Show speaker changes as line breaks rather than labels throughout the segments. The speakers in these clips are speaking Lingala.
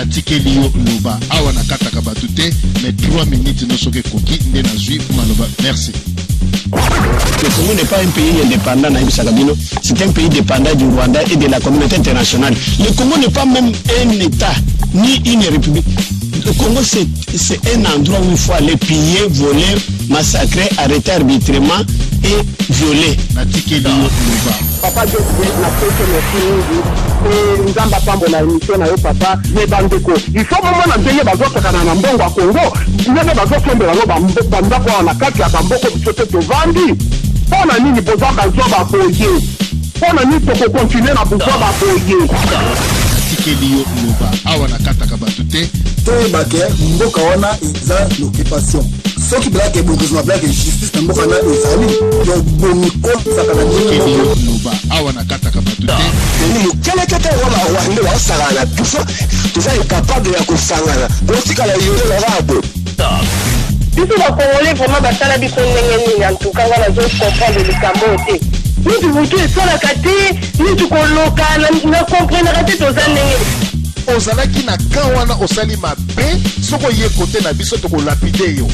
natikeli yo loba awa na kata kabatu te mais 3 minutes no soke koki nde na zui maloba. Merci.
Le Congo n'est pas un pays indépendant, c'est un pays dépendant du Rwanda et de la communauté internationale. Le Congo n'est pas même un État, ni une république. Le Congo, c'est un endroit où il faut aller piller, voler, massacrer, arrêter arbitrairement et violer.
Papa, je nzamba pambo na émission na yo papa ne bandeko il faut moment na ndenge bazokana na mbongo ya Congo ndenge bazokembela no bandako na kati ya bamboko bisote tovandi pona nini boza bazwa baboye pona nini toko continuer na bozwa baboye
tikeli yo loba awa na kata kabatu te
bake mboka wana eza l'occupation soki blake bongozwa blake justice na mboka na ezali yo boniko sakana
tikeli yo loba awa na kata kabatu te
ni kele kete wala wande wa sagana tusa incapable ya kusangana botika la yole la rabo
biso ba Congolais vraiment basala biso ndenge nini en tout cas wana zo comprendre le camote ni tu vutu esola kati ni tu koloka na comprendre kati toza ndenge
ozalaki na kan wana osali mabe soko ye kote na biso tokolapide yo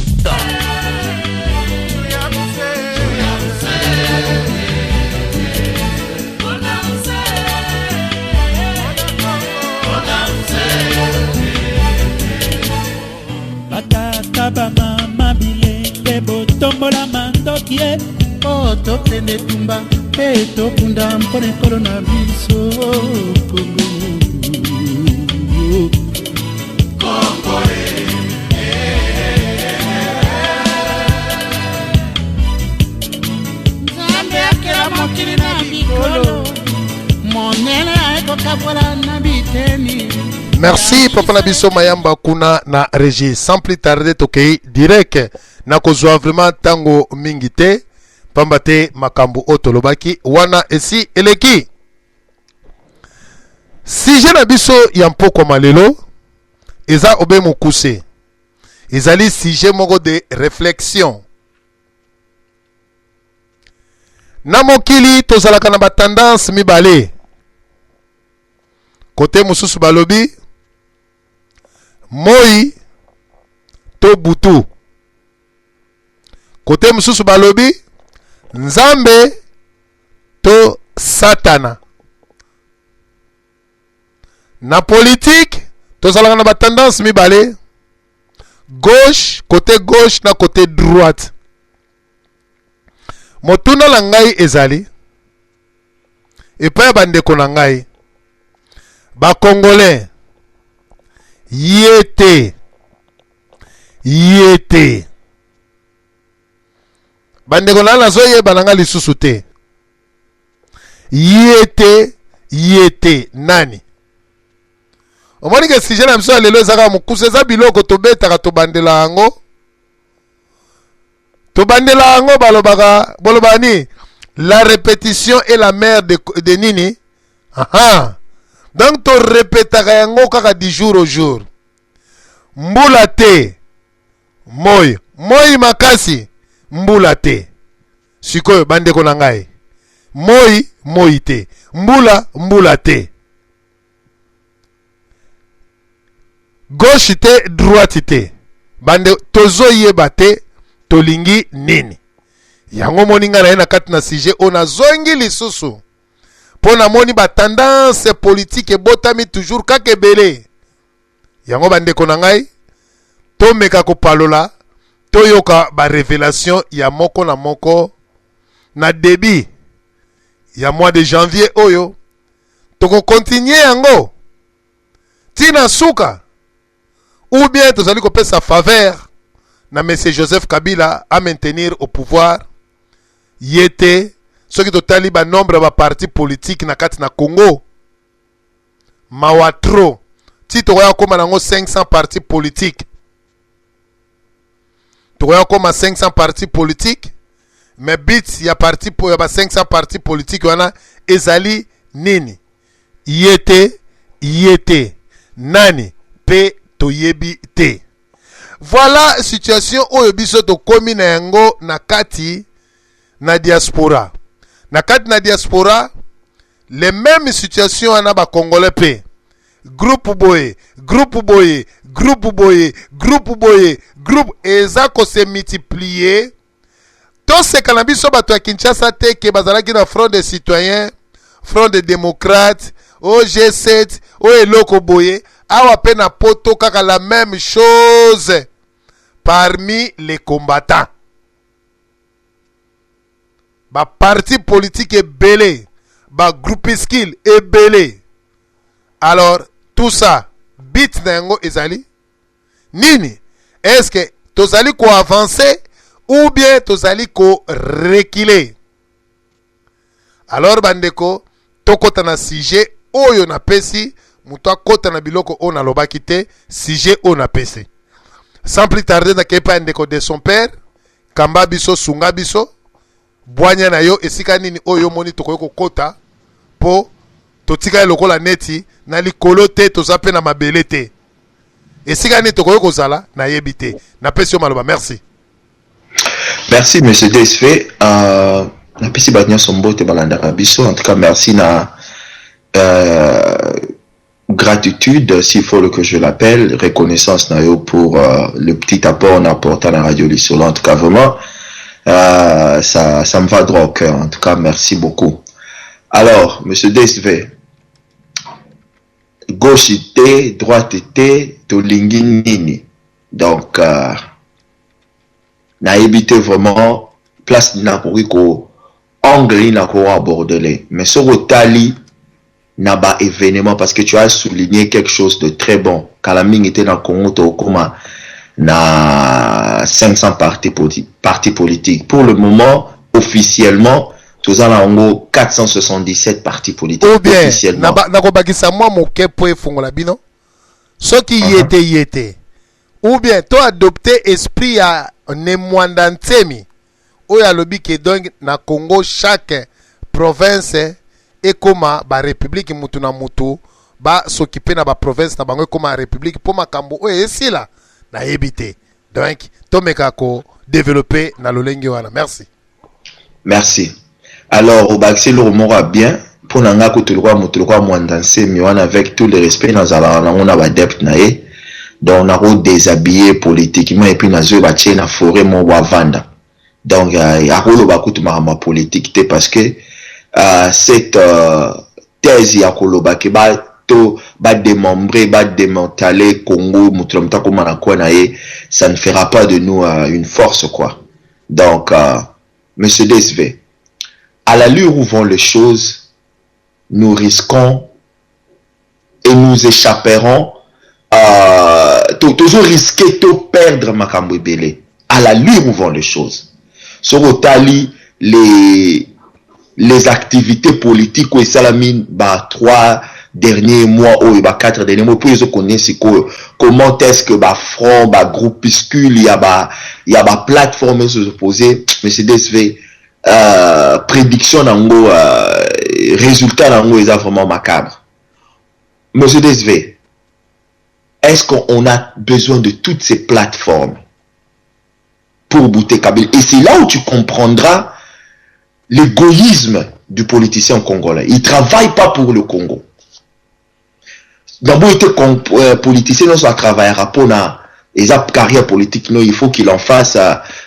batata bamama bilenge botombola mandoki e po tokende tumba mpe tokunda mpona ekolo na biso Congo. Nzambe akela mokili na bikolo monene aekokabwala na biteni.
Merci papa na biso mayamba kuna na régie. Sans plus tarder tokei direct na kozwa vraiment tango mingi te pamba te makambo otolobaki wana esi eleki sujet na biso ya mpoko malelo eza obe mokuse ezali sujet moko de réflexion na mokili tozalaka na batendance mibale kote mosusu balobi moi to butu kote mosusu balobi nzambe to satana na politique tozalaka na batendance mibale gauche côté gauche na côté droite motuna na ngai ezali epai ya bandeko na ngai bakongolais yete bandeko na nazoyeba na ngai lisusu te yete nani omoni ke sujet na biso ya lelo ezaka mokuse eza biloko tobetaka tobandela yango bolobaka ni la répétition est la mère de nini donc to répétaka yango kaka du jour au jour mbula te moi makasi mbula te sikoyo bandeko na ngai moi te mbula te gauche te droite te bande tozoyeba te tolingi nini yango moninga na ye na kati na sujet ona zongi lisusu pona moni ba tendance politique ebotami toujours kaka ebele yango bandeko na ngai tomeka kopalola toyoka ba révélation ya moko na moko na début ya mois de janvier oyo toko continuer yango tina suka ou bien tozali kopesa faveur na monsieur Joseph Kabila à maintenir au pouvoir yete soki totali ba nombre ba parti politique na kati na Congo mawatro ti tokoya koma nango 500 partis politiques tokoya koma 500 partis politiques mais bit ya parti po ya ba 500 partis politiques wana ezali nini yete nani pe toyebi te. Voilà situation oyo biso tokomi na yango na kati na diaspora. Na kati na diaspora, les mêmes situations wana ba Congolais pe. groupe boye, groupe boye, groupe boye, groupe boye, groupe eza ko se multiplier. Tout ce cannabis so bato ya Kinshasa te ke bazalaki na front des citoyens, front des démocrates, au G7, au eloko boye, awa pe na poto kaka la même chose parmi les combattants. Ba parti politique est belé, ba groupuscule est belé. Alors tout ça, bit nango ezali nini? Est-ce que tozali ko avancer ou bien tozali ko reculer? Alors bandeko, tokota na sujet oyo na pesi, muto akota na biloko o na lobaki te, sujet o na pesi. Sans plus tarder, na kepa ndeko de son père, kamba biso sunga biso, boanya na yo esika nini oyo moni tokoyoko kota po totika lokola neti na likolo te tozape na mabele te. Esika nini tokoyoko zala na yebite. Na pesi yo maloba, merci.
Merci monsieur DSV. Na pesi banya sombo te balanda biso. En tout cas merci na gratitude, s'il faut que je l'appelle, reconnaissance na yo pour le petit apport on apporte à la radio Lisolo. En tout cas vraiment ça me va droit au cœur. En tout cas merci beaucoup. Alors monsieur DSV, gauche était, droite était, tolingi nini. Donc na évité vraiment place na ko angle na ko aborder. Mais sur le tali na ba événement, parce que tu as souligné quelque chose de très bon. Kalaming était dans Congo Tokoma na 500 partis politiques. Pour le moment, officiellement, tous en 477 partis politiques.
Ou bien,
officiellement.
nakobakisa moi moke po efongola bino. Ce qui y était. Ou bien, tu adopté esprit à Nemwandantemi. Ou ya lobi que donc na Congo chaque province et comme ba république mutu na mutu ba s'occuper na ba province na bango comme république pour makambo o esi la na yebite. Donc to meka ko développer na lolenge wana. Merci.
Merci. Alors au baxé le mora bien pour nanga ko tulwa mutulwa mwandanse miwana avec tout le respect dans ala on a ba depth na e donc na ko déshabiller politiquement et puis na zo ba tche na forêt mo wa vanda. Donc ya ko ba kutu ma politique te parce que cette thèse ya koloba ke ba to ba démembrer ba démanteler Congo mutlomta ko manako na ye, ça ne fera pas de nous une force quoi. Donc monsieur DSV, à l'allure où vont les choses, nous risquons et nous échapperons toujours risquer de perdre makambo belé. À l'allure où vont les choses, sur Otali les activités politiques où salamine bah 3 derniers mois ou 4 derniers mois pour les connaître comment est-ce que bah front bah groupuscule il y a plateforme se poser monsieur DSV prédiction nango résultat nango est vraiment macabre. Monsieur DSV, est-ce qu'on a besoin de toutes ces plateformes pour bouter Kabila? Et c'est là où tu comprendras l'égoïsme du politicien congolais. Il ne travaille pas pour le Congo. D'abord, il était politicien, non, ça travaillera pour la carrière politique. Non, il faut qu'il en fasse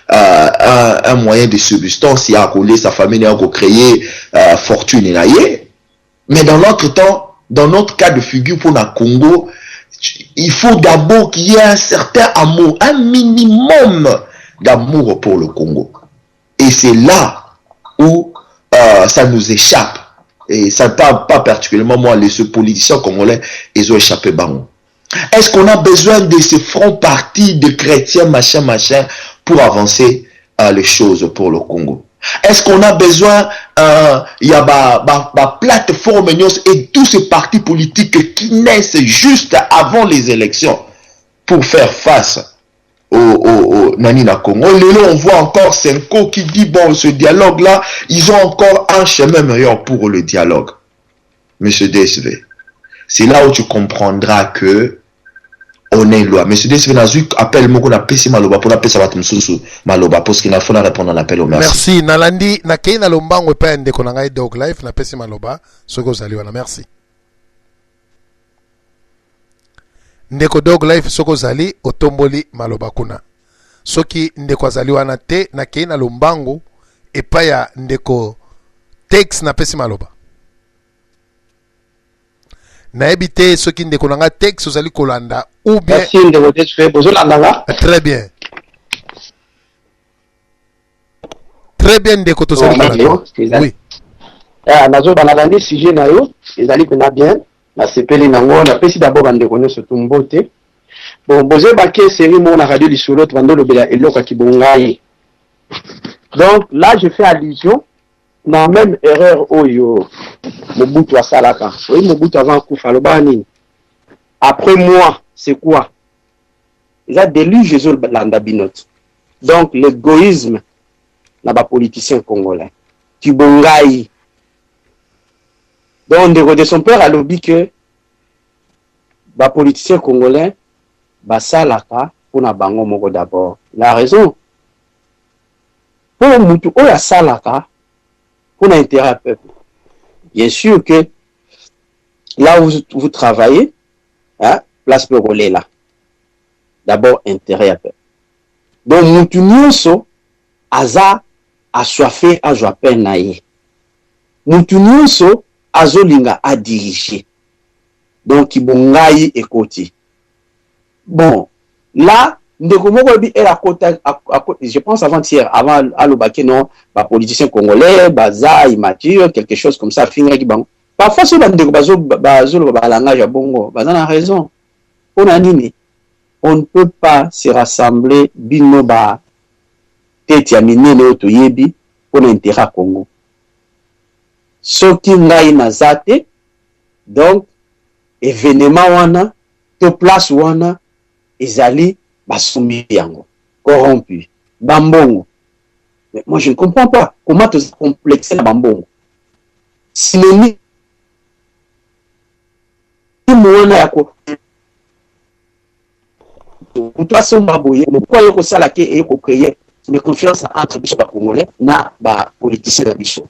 un moyen de subsistance. Il a collé sa famille, il a créé fortune. Mais dans notre temps, dans notre cas de figure pour le Congo, il faut d'abord qu'il y ait un certain amour, un minimum d'amour pour le Congo. Et c'est là où ça nous échappe. Et ça ne parle pas particulièrement moi, les politiciens congolais, ils ont échappé bango. Est-ce qu'on a besoin de ces fronts partis de chrétiens, machin, pour avancer les choses pour le Congo? Est-ce qu'on a besoin, il y a ma plateforme et tous ces partis politiques qui naissent juste avant les élections pour faire face au Nanina Congo? Là, on voit encore Senko qui dit, bon, ce dialogue-là, ils ont encore un chemin meilleur pour le dialogue. Monsieur DSV, c'est là où tu comprendras que on est loin. Monsieur DSV, appelle moi qu'on a payé Maloba pour la paix, ça va te Maloba parce qu'il a fallu répondre à l'appel au merci.
Merci. Nalandi, na kei na lomba on pas ende konanga dog life na pesi Maloba, ce que vous allez merci. ndeko dog life soko zali otomboli maloba kuna soki ndeko azali wana te na kei na lombangu epa ya ndeko tex na pesi maloba nayebi te soki ndeko nanga tex ozali kolanda ou bien
merci ndeko tex
très bien très bien ndeko tozali kolanda oui
nazo banalandi sujet na yo ezali pena bien nasepeli nango napesi d'abord bandeko nyonso tumbote bon bozebaki série mo na radio lisolo tobandolobela eloko ya kibongai. Donc là je fais allusion na même erreur oyo Mobutu asalaka. Oui, Mobutu avant kufa loba nini après moi c'est quoi ils a déluge les autres landa binot. Donc l'égoïsme na ba politicien congolais kibongai. Donc de son père a lobby que les politiciens congolais basalaka pour na bango moko d'abord. La raison pour mutu oya salaka pour l'intérêt du peuple. Bien sûr que là où vous travaillez, hein, place congolais là. D'abord intérêt à peuple. Donc mutu nyonso aza assoiffé a joie peine naie. Mutu nyonso azolinga a diriger. Donc ibongai ekoti. Bon, là ndeko moko bi era kota je pense avant-hier avant alobake non ba politicien congolais baza immature quelque chose comme ça finira ki bango. Parfois ce ndeko bazo ba langage bongo, baza na raison. On a nini? On ne peut pas se rassembler bino ba tete ya minene otoyebi pour l'intérêt Congo. Soki ngai nazate donc événement wana to place wana ezali basumi yango corrompu bambongo. Mais moi je ne comprends pas comment tu complexer la bambongo synonyme mwana yako toi son baboye pourquoi yoko sala ke yoko créer de confiance entre biso ba congolais na ba politiciens na biso.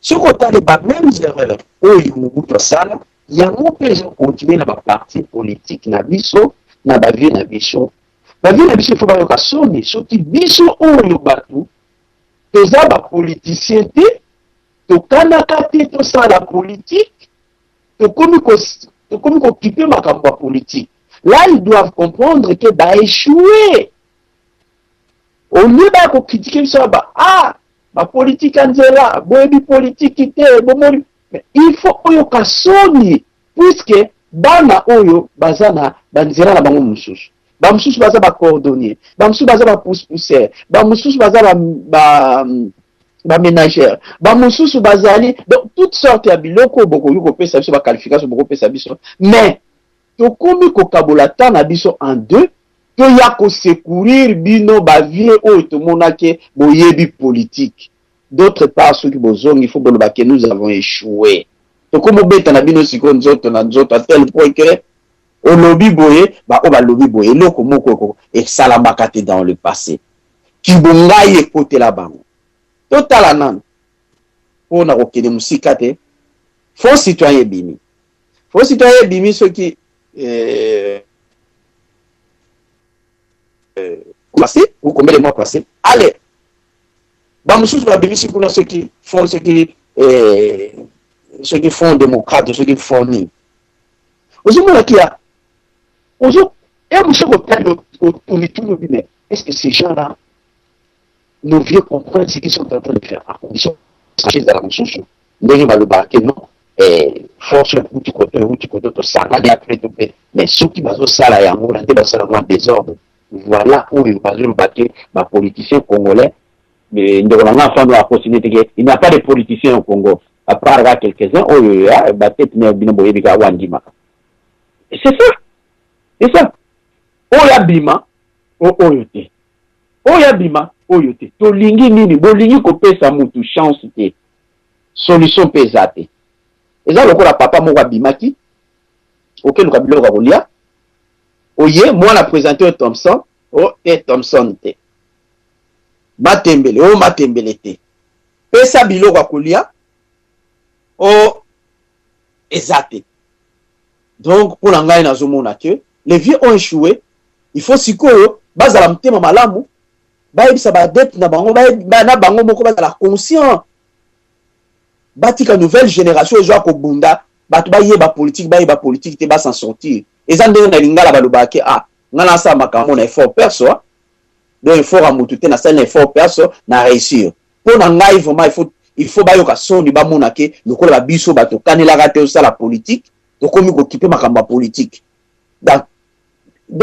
Ce côté les mêmes erreurs oyo Mobutu sala yango pe continuer na ba parti politique na biso na ba vie na biso. Ba vie na biso faut ba yoka soni soki biso oyo batu toza ba politicien te to kanaka te to sala politique to komi ko quitter makambo politique. Là ils doivent comprendre que ba échouer. Au lieu de critiquer ça ba politique anzela boyebi politique te bomoli il faut oyo kasoni puisque bana oyo bazana banzela na bango mususu ba mususu baza ba coordonnier ba mususu baza ba pousse-pousser ba mususu baza ba ménagère ba mususu bazali donc toutes sortes ya biloko boko yuko pesa biso ba qualification boko pesa biso mais to komi ko kabola na biso en deux to ya ko secourir bino ba vie oyo to monake boyebi politique. D'autre part ceux qui bozong il faut boloba que nous avons échoué. To komo beta na bino siko nzoto na nzoto à tel point que au lobby boye ba o ba lobby boye loko moko et salambaka te dans le passé. Kibongai ekote la bango. Total anan. Pona ko kene musika te. Faux citoyen bimi. Faux citoyen bimi ceux qui passé ou combien de mois passés allez bah monsieur va bénéficier pour ceux qui font ceux qui font démocrate ceux qui font ni aujourd'hui qui a aujourd'hui et monsieur est-ce que ces gens-là nous viennent comprendre ce qu'ils sont en train de faire à condition de dans la ressource mais va le barquer non force ou tu côté tout ça mais ceux qui basent ça là yango là des ça là désordre. Voilà où il va se battre les politiciens congolais. Mais il n'y a pas de politiciens au Congo. À part quelques-uns, c'est ça. C'est ça. Oyabima, oyote. Oyabima, oyote. Tolingi nini, bolingi kope sa mutu chance te. Solution pesate. Et ça, le papa mwa bimaki. Ok, nous avons le kolia. Oye, moi la présenté au Thompson, et Thompson te. Matembele, matembele te. Pesa bilo kwa kulia, ezate. Donc, pour l'angai na zomona que les vieux ont échoué. Il faut sikoyo bazala mtema malamu. Baibisa ba dette na bango na bango moko bazala conscient. Batika nouvelle génération ezo akobunda batu ba politique te ba s'en sortir. Ezande na lingala balobake ngana sa makambo na effort perso. Donc il faut ramututer na scène effort perso na réussir. Pour ngai vraiment il faut bayoka soni ba monake lokola ba biso bato kanela raté ça la politique. Donc comme il occuper makambo politique. Donc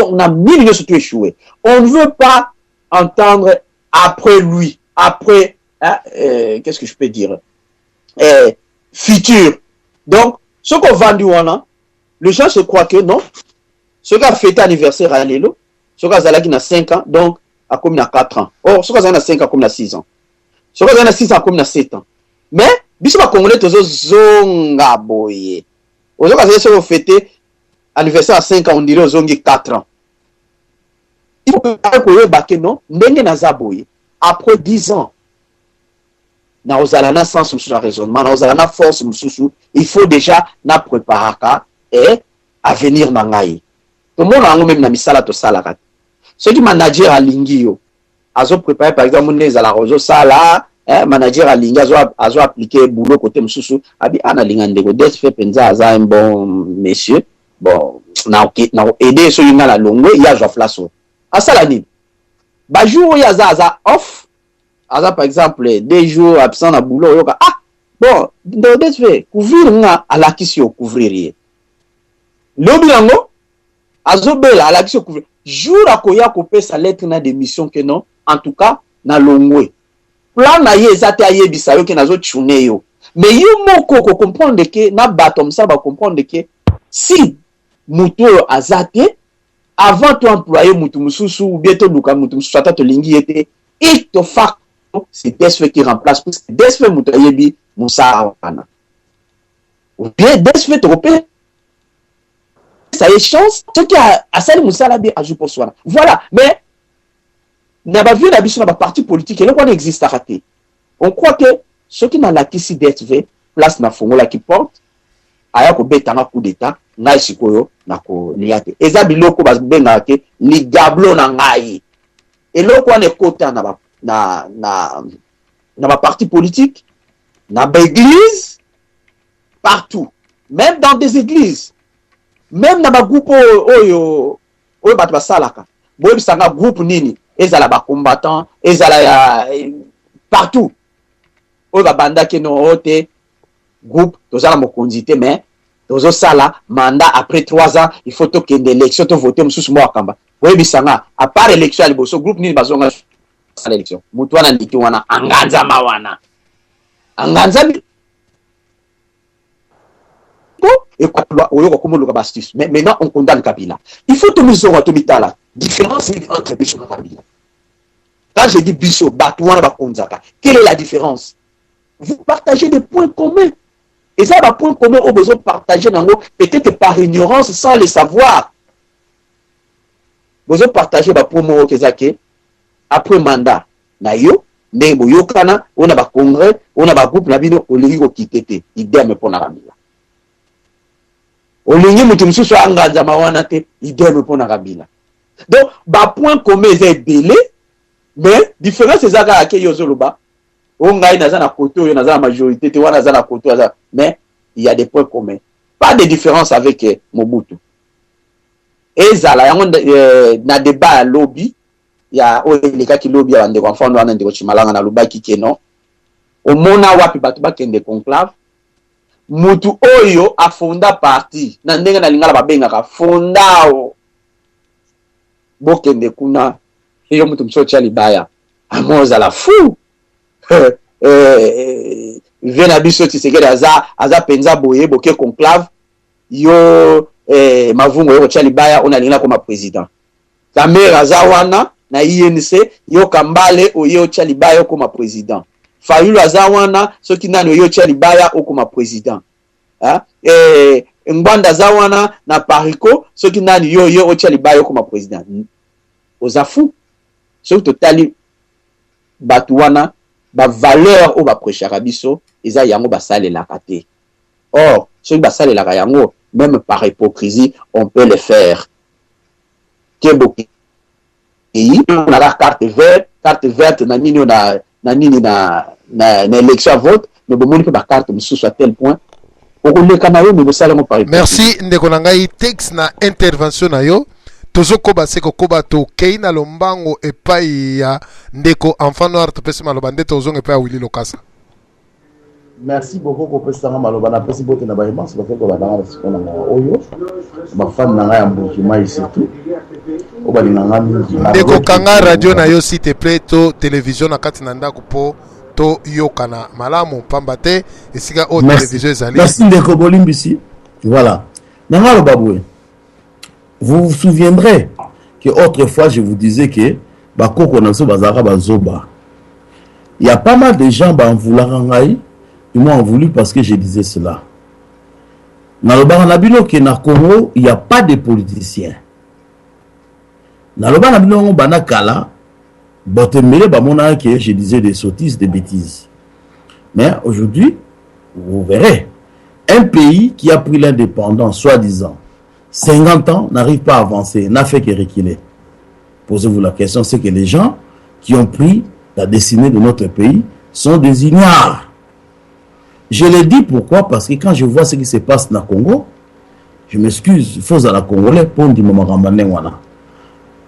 on a mille surtout échoué. On ne veut pas entendre après lui, après qu'est-ce que je peux dire? Futur. Donc ce qu'on vend du wana, les gens se croient que non. Ce qui a fêté anniversaire à Lelo, ce qui a qui a 5 ans, donc à comme il a 4 ans. Or, ce qui a 5 ans comme il a 6 ans. Ce qui a 6 ans comme il a 7 ans. Mais, biso ba Congolais tozo zonga boye. Ozo ka se fêter anniversaire à 5 ans, on dirait ozongi 4 ans. Il faut que non, ndenge na zaboye. Après 10 ans, na ozala na sens mususu na raisonnement, na ozala na force mususu, il faut déjà na préparaka et avenir na ngai. Tout le monde même na misala to salaka. Ceux qui manager à lingio, azo préparer par exemple les à la rozo sala, manager à lingi azo appliquer boulot côté mususu, abi ana lingandeko des fait penza aza un bon monsieur. Bon, na aider ceux qui na la longue, il y a Jofflaso. À ça la nuit. Ba jour il y a za off. Aza par exemple 2 jours absent na boulot yoka bon, des fait couvrir nga à la kisio couvrir. Lobi yango azobela à la kisio couvrir. Jour akoya kopé sa lettre na démission que non, en tout cas na longwe. Plan na ye ezate ayebisa yo ke nazo tchune yo. Mais yo moko ko comprendre que na batom ça ba comprendre que si mutu azate avant to employer mutu mususu ou bien to luka mutu mususu ata to lingi ete et to fac c'est desfe qui remplace parce que desfe mutu ayebi musa wana. Ou bien desfe to kopé ça y est chance ce qui a sali musala bi ajout pour soi. Voilà, mais n'a pas vu la biso na parti politique et là on existe à rater. On croit que ceux qui n'a la kisi DSV place na fongola qui porte aya ko betanga coup d'état ngai sikoyo na ko liate. Eza biloko ba benga ke li gablo na ngai. Et loko on est kota na parti politique, na ba église partout, même dans des églises. Même dans ma groupe oyo bato basalaka boyebi sanga groupe nini ezala ba combattant ezala partout oyo banda ke no ote groupe tozala mokonzi te mais tozo sala mandat après 3 ans il faut to kende élection to voter mususu mo akamba boyebi sanga à part élection liboso groupe nini bazonga sala élection mutu wana ndiki wana anganza mawana anganza et mais maintenant on condamne Kabila. Il faut que nous ayons la différence entre Bisso et Kabila. Quand je dis Bisso, quelle est la différence? Vous partagez des points communs. Et ça, les points communs ont besoin de partager peut-être par ignorance sans le savoir. Vous avez partagé des points communs après mandat. On a un congrès, on a un groupe, on a quitté. Idem pour Kabila. Olingi mutu mususu anganza mawana te ideme pona Kabila. Donc ba point commun est belé mais différence ezaka ake yozoloba ongai naza na côté yo naza na majorité te wana naza na côté aza mais il y a des points communs. Pas de différence avec Mobutu. Ezala yango na débat lobby ya oleka ki lobby ya ndeko mfano wana ndeko chimalanga na lobaki keno omona wapi batu bakende conclave mutu oyo afonda parti na ndenge na lingala babengaka fondao bokende kuna iyo mutu mso cha libaya amoza la fou vena biso tisekele aza penza boye boke conclave yo mavungo yo cha libaya ona lingala comme président kamera aza wana na INC yo kambale oyo cha libaya comme président Fayulu azawana soki nani oyo tia libaya okoma président. Ngwanda zawana na Pariko soki nani yo otia libaya okoma président. Ozafu soki totali batuwana ba valeur o ba prêcher biso eza yango ba sale la kate. Or, ceux qui ça les la yango, même par hypocrisie, on peut le faire. Keboki. On a la carte verte, na nini na élection à vote, mais bon, on peut pas carte à tel point.
Merci ndeko na ngai texte na intervention na yo tozokoba seko koba to kei na lombango epai ya ndeko enfant noir topesi maloba nde tozonga epai ya Willy Lokasa.
Merci beaucoup kopesanga maloba na pesi bote na bayemansi bafeko badanga sikona na oyo bafani na ngai ya mbukima ici tout obalinganga mingi
ndeko kanga radio na yo s'il te plaît to télévision na kati na ndako po to yokana malamu pamba te esika o télévision ezali.
Merci ndeko bolimbisi. Voilà. Nangalo baboué. Vous vous souviendrez que autrefois je vous disais que bakoko na so bazaka bazoba. Il y a pas mal de gens en vouloir ngai, ils m'ont voulu parce que je disais cela. Dans le Baranabino que na Congo, il n'y a pas de politiciens. Dans le Baranabino banakala que je disais des sottises, des bêtises. Mais aujourd'hui, vous verrez, un pays qui a pris l'indépendance, soi-disant, 50 ans, n'arrive pas à avancer, n'a fait que reculer. Posez-vous la question, c'est que les gens qui ont pris la destinée de notre pays sont des ignares. Je le dis pourquoi? Parce que quand je vois ce qui se passe dans le Congo, je m'excuse, il faut à la Congolais pour dire wana.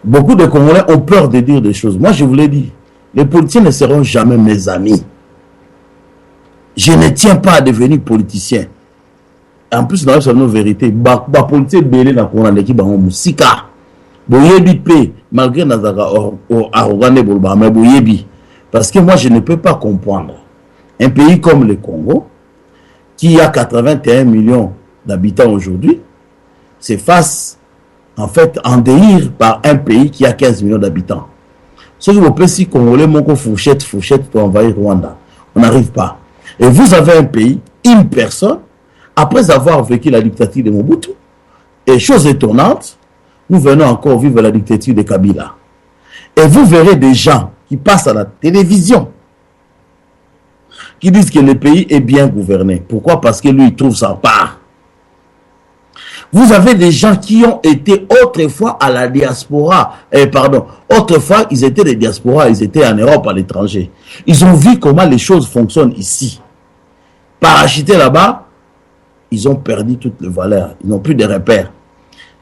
Beaucoup de Congolais ont peur de dire des choses. Moi, je vous l'ai dit, les politiciens ne seront jamais mes amis. Je ne tiens pas à devenir politicien. En plus, dans la vérité, les politiciens belé dans le l'équipe en musika. Boyebi pe, malgré Nazara arrogant bolba, mais boyebi. Parce que moi, je ne peux pas comprendre. Un pays comme le Congo, qui a 81 millions d'habitants aujourd'hui, s'efface en fait en délire par un pays qui a 15 millions d'habitants. Ce qui vous plaît, si Congolais, mon fourchette pour envahir Rwanda, on n'arrive pas. Et vous avez un pays, une personne, après avoir vécu la dictature de Mobutu, et chose étonnante, nous venons encore vivre la dictature de Kabila. Et vous verrez des gens qui passent à la télévision, qui disent que le pays est bien gouverné. Pourquoi? Parce que lui, il trouve sa part. Vous avez des gens qui ont été autrefois à la diaspora. Autrefois, ils étaient des diasporas, ils étaient en Europe, à l'étranger. Ils ont vu comment les choses fonctionnent ici. Parachutés là-bas, ils ont perdu toutes les valeurs. Ils n'ont plus de repères.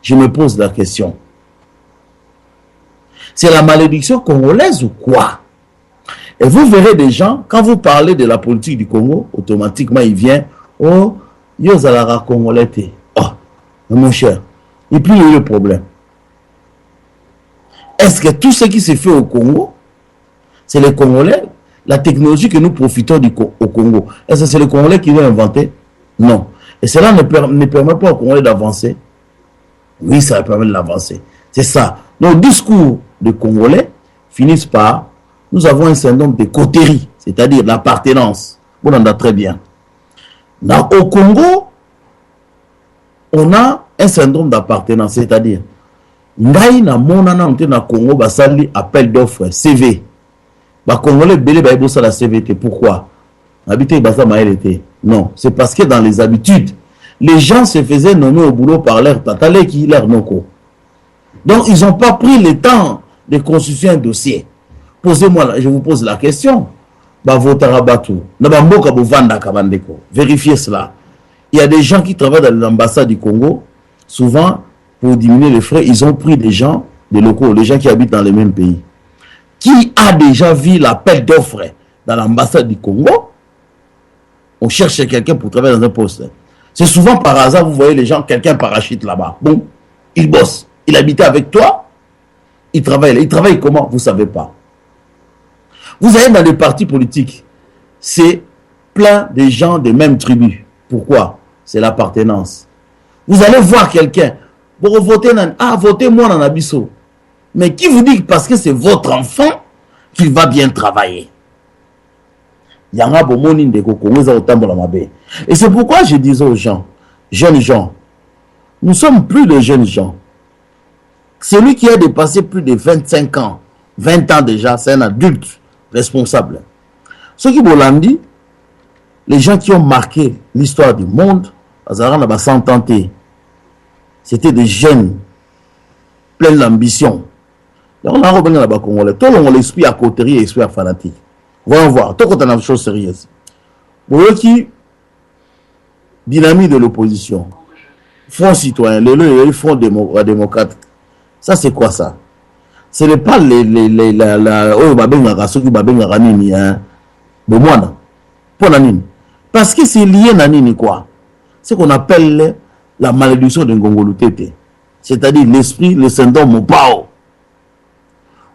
Je me pose la question. C'est la malédiction congolaise ou quoi? Et vous verrez des gens, quand vous parlez de la politique du Congo, automatiquement, il vient, oh, yozalara congolais. Mon cher, et puis il y a eu le problème. Est-ce que tout ce qui se fait au Congo, c'est les Congolais, la technologie que nous profitons au Congo, est-ce que c'est les Congolais qui l'ont inventé? Non. Et cela ne permet pas aux Congolais d'avancer. Oui, ça permet de l'avancer. C'est ça. Nos discours de Congolais finissent par, nous avons un syndrome de coterie, c'est-à-dire l'appartenance. Vous en avez très bien. Au Congo, on a un syndrome d'appartenance, c'est-à-dire, ngai na monana on na Congo basali appel d'offres CV. Ba Congolais belé ba bossa la CVT. Pourquoi? Habité basa maélete. Non, c'est parce que dans les habitudes, les gens se faisaient nommer au boulot par leur tatale qui leur noko. Donc ils n'ont pas pris le temps de constituer un dossier. Posez-moi, je vous pose la question. Ba votarabatu, na ba mboka bovanda kabandeko. Vérifiez cela. Il y a des gens qui travaillent dans l'ambassade du Congo. Souvent, pour diminuer les frais, ils ont pris des gens, des locaux, les gens qui habitent dans les mêmes pays. Qui a déjà vu l'appel d'offres dans l'ambassade du Congo? On cherche quelqu'un pour travailler dans un poste. C'est souvent par hasard, vous voyez les gens, quelqu'un parachute là-bas. Bon, il bosse. Il habitait avec toi. Il travaille là. Il travaille comment? Vous ne savez pas. Vous allez dans les partis politiques. C'est plein de gens des mêmes tribus. Pourquoi? C'est l'appartenance. Vous allez voir quelqu'un, pour voter, votez-moi dans Abisso. Mais qui vous dit que parce que c'est votre enfant qu'il va bien travailler? Et c'est pourquoi je disais aux gens, jeunes gens, nous sommes plus de jeunes gens. Celui qui a dépassé plus de 25 ans, 20 ans déjà, c'est un adulte responsable. Ce qui vous l'a dit, les gens qui ont marqué l'histoire du monde, c'était des jeunes pleins d'ambition. Donc, on a revenu là-bas Congolais. Tout le monde l'esprit à coterie et esprit à fanatique. Voyons voir. Tout quand on a une chose sérieuse. Pour eux qui dynamique de l'opposition, Front citoyen, le Front démocrate, ça c'est quoi ça? Ce n'est pas parce que c'est lié à nini quoi? C'est qu'on appelle la malédiction de Ngongolo Tete. C'est-à-dire l'esprit, le syndrome Mopao.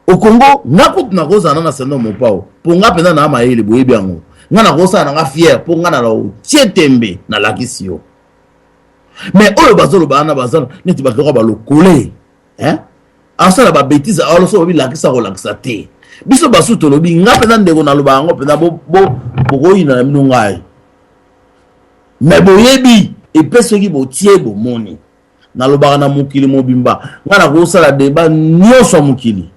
Au Congo, n'importe na cosa na syndrome Mopao. Pour nga pena na ma ele boye biango. Nga na cosa na fier pour nga na lo tietembe na la kisio. Mais oyo bazolo bana bazalo neti bakero ba lo coller. Hein? Asa la ba bêtise alors bi la kisa ko la kisa te. Biso basu to lobi nga pena ndeko na lo bango pena bo ina minungai. Mais boyebi et personne qui bo tie bo moni. Na lo ba na mukili mobimba. Nga na ko sala débat nyonso mukili.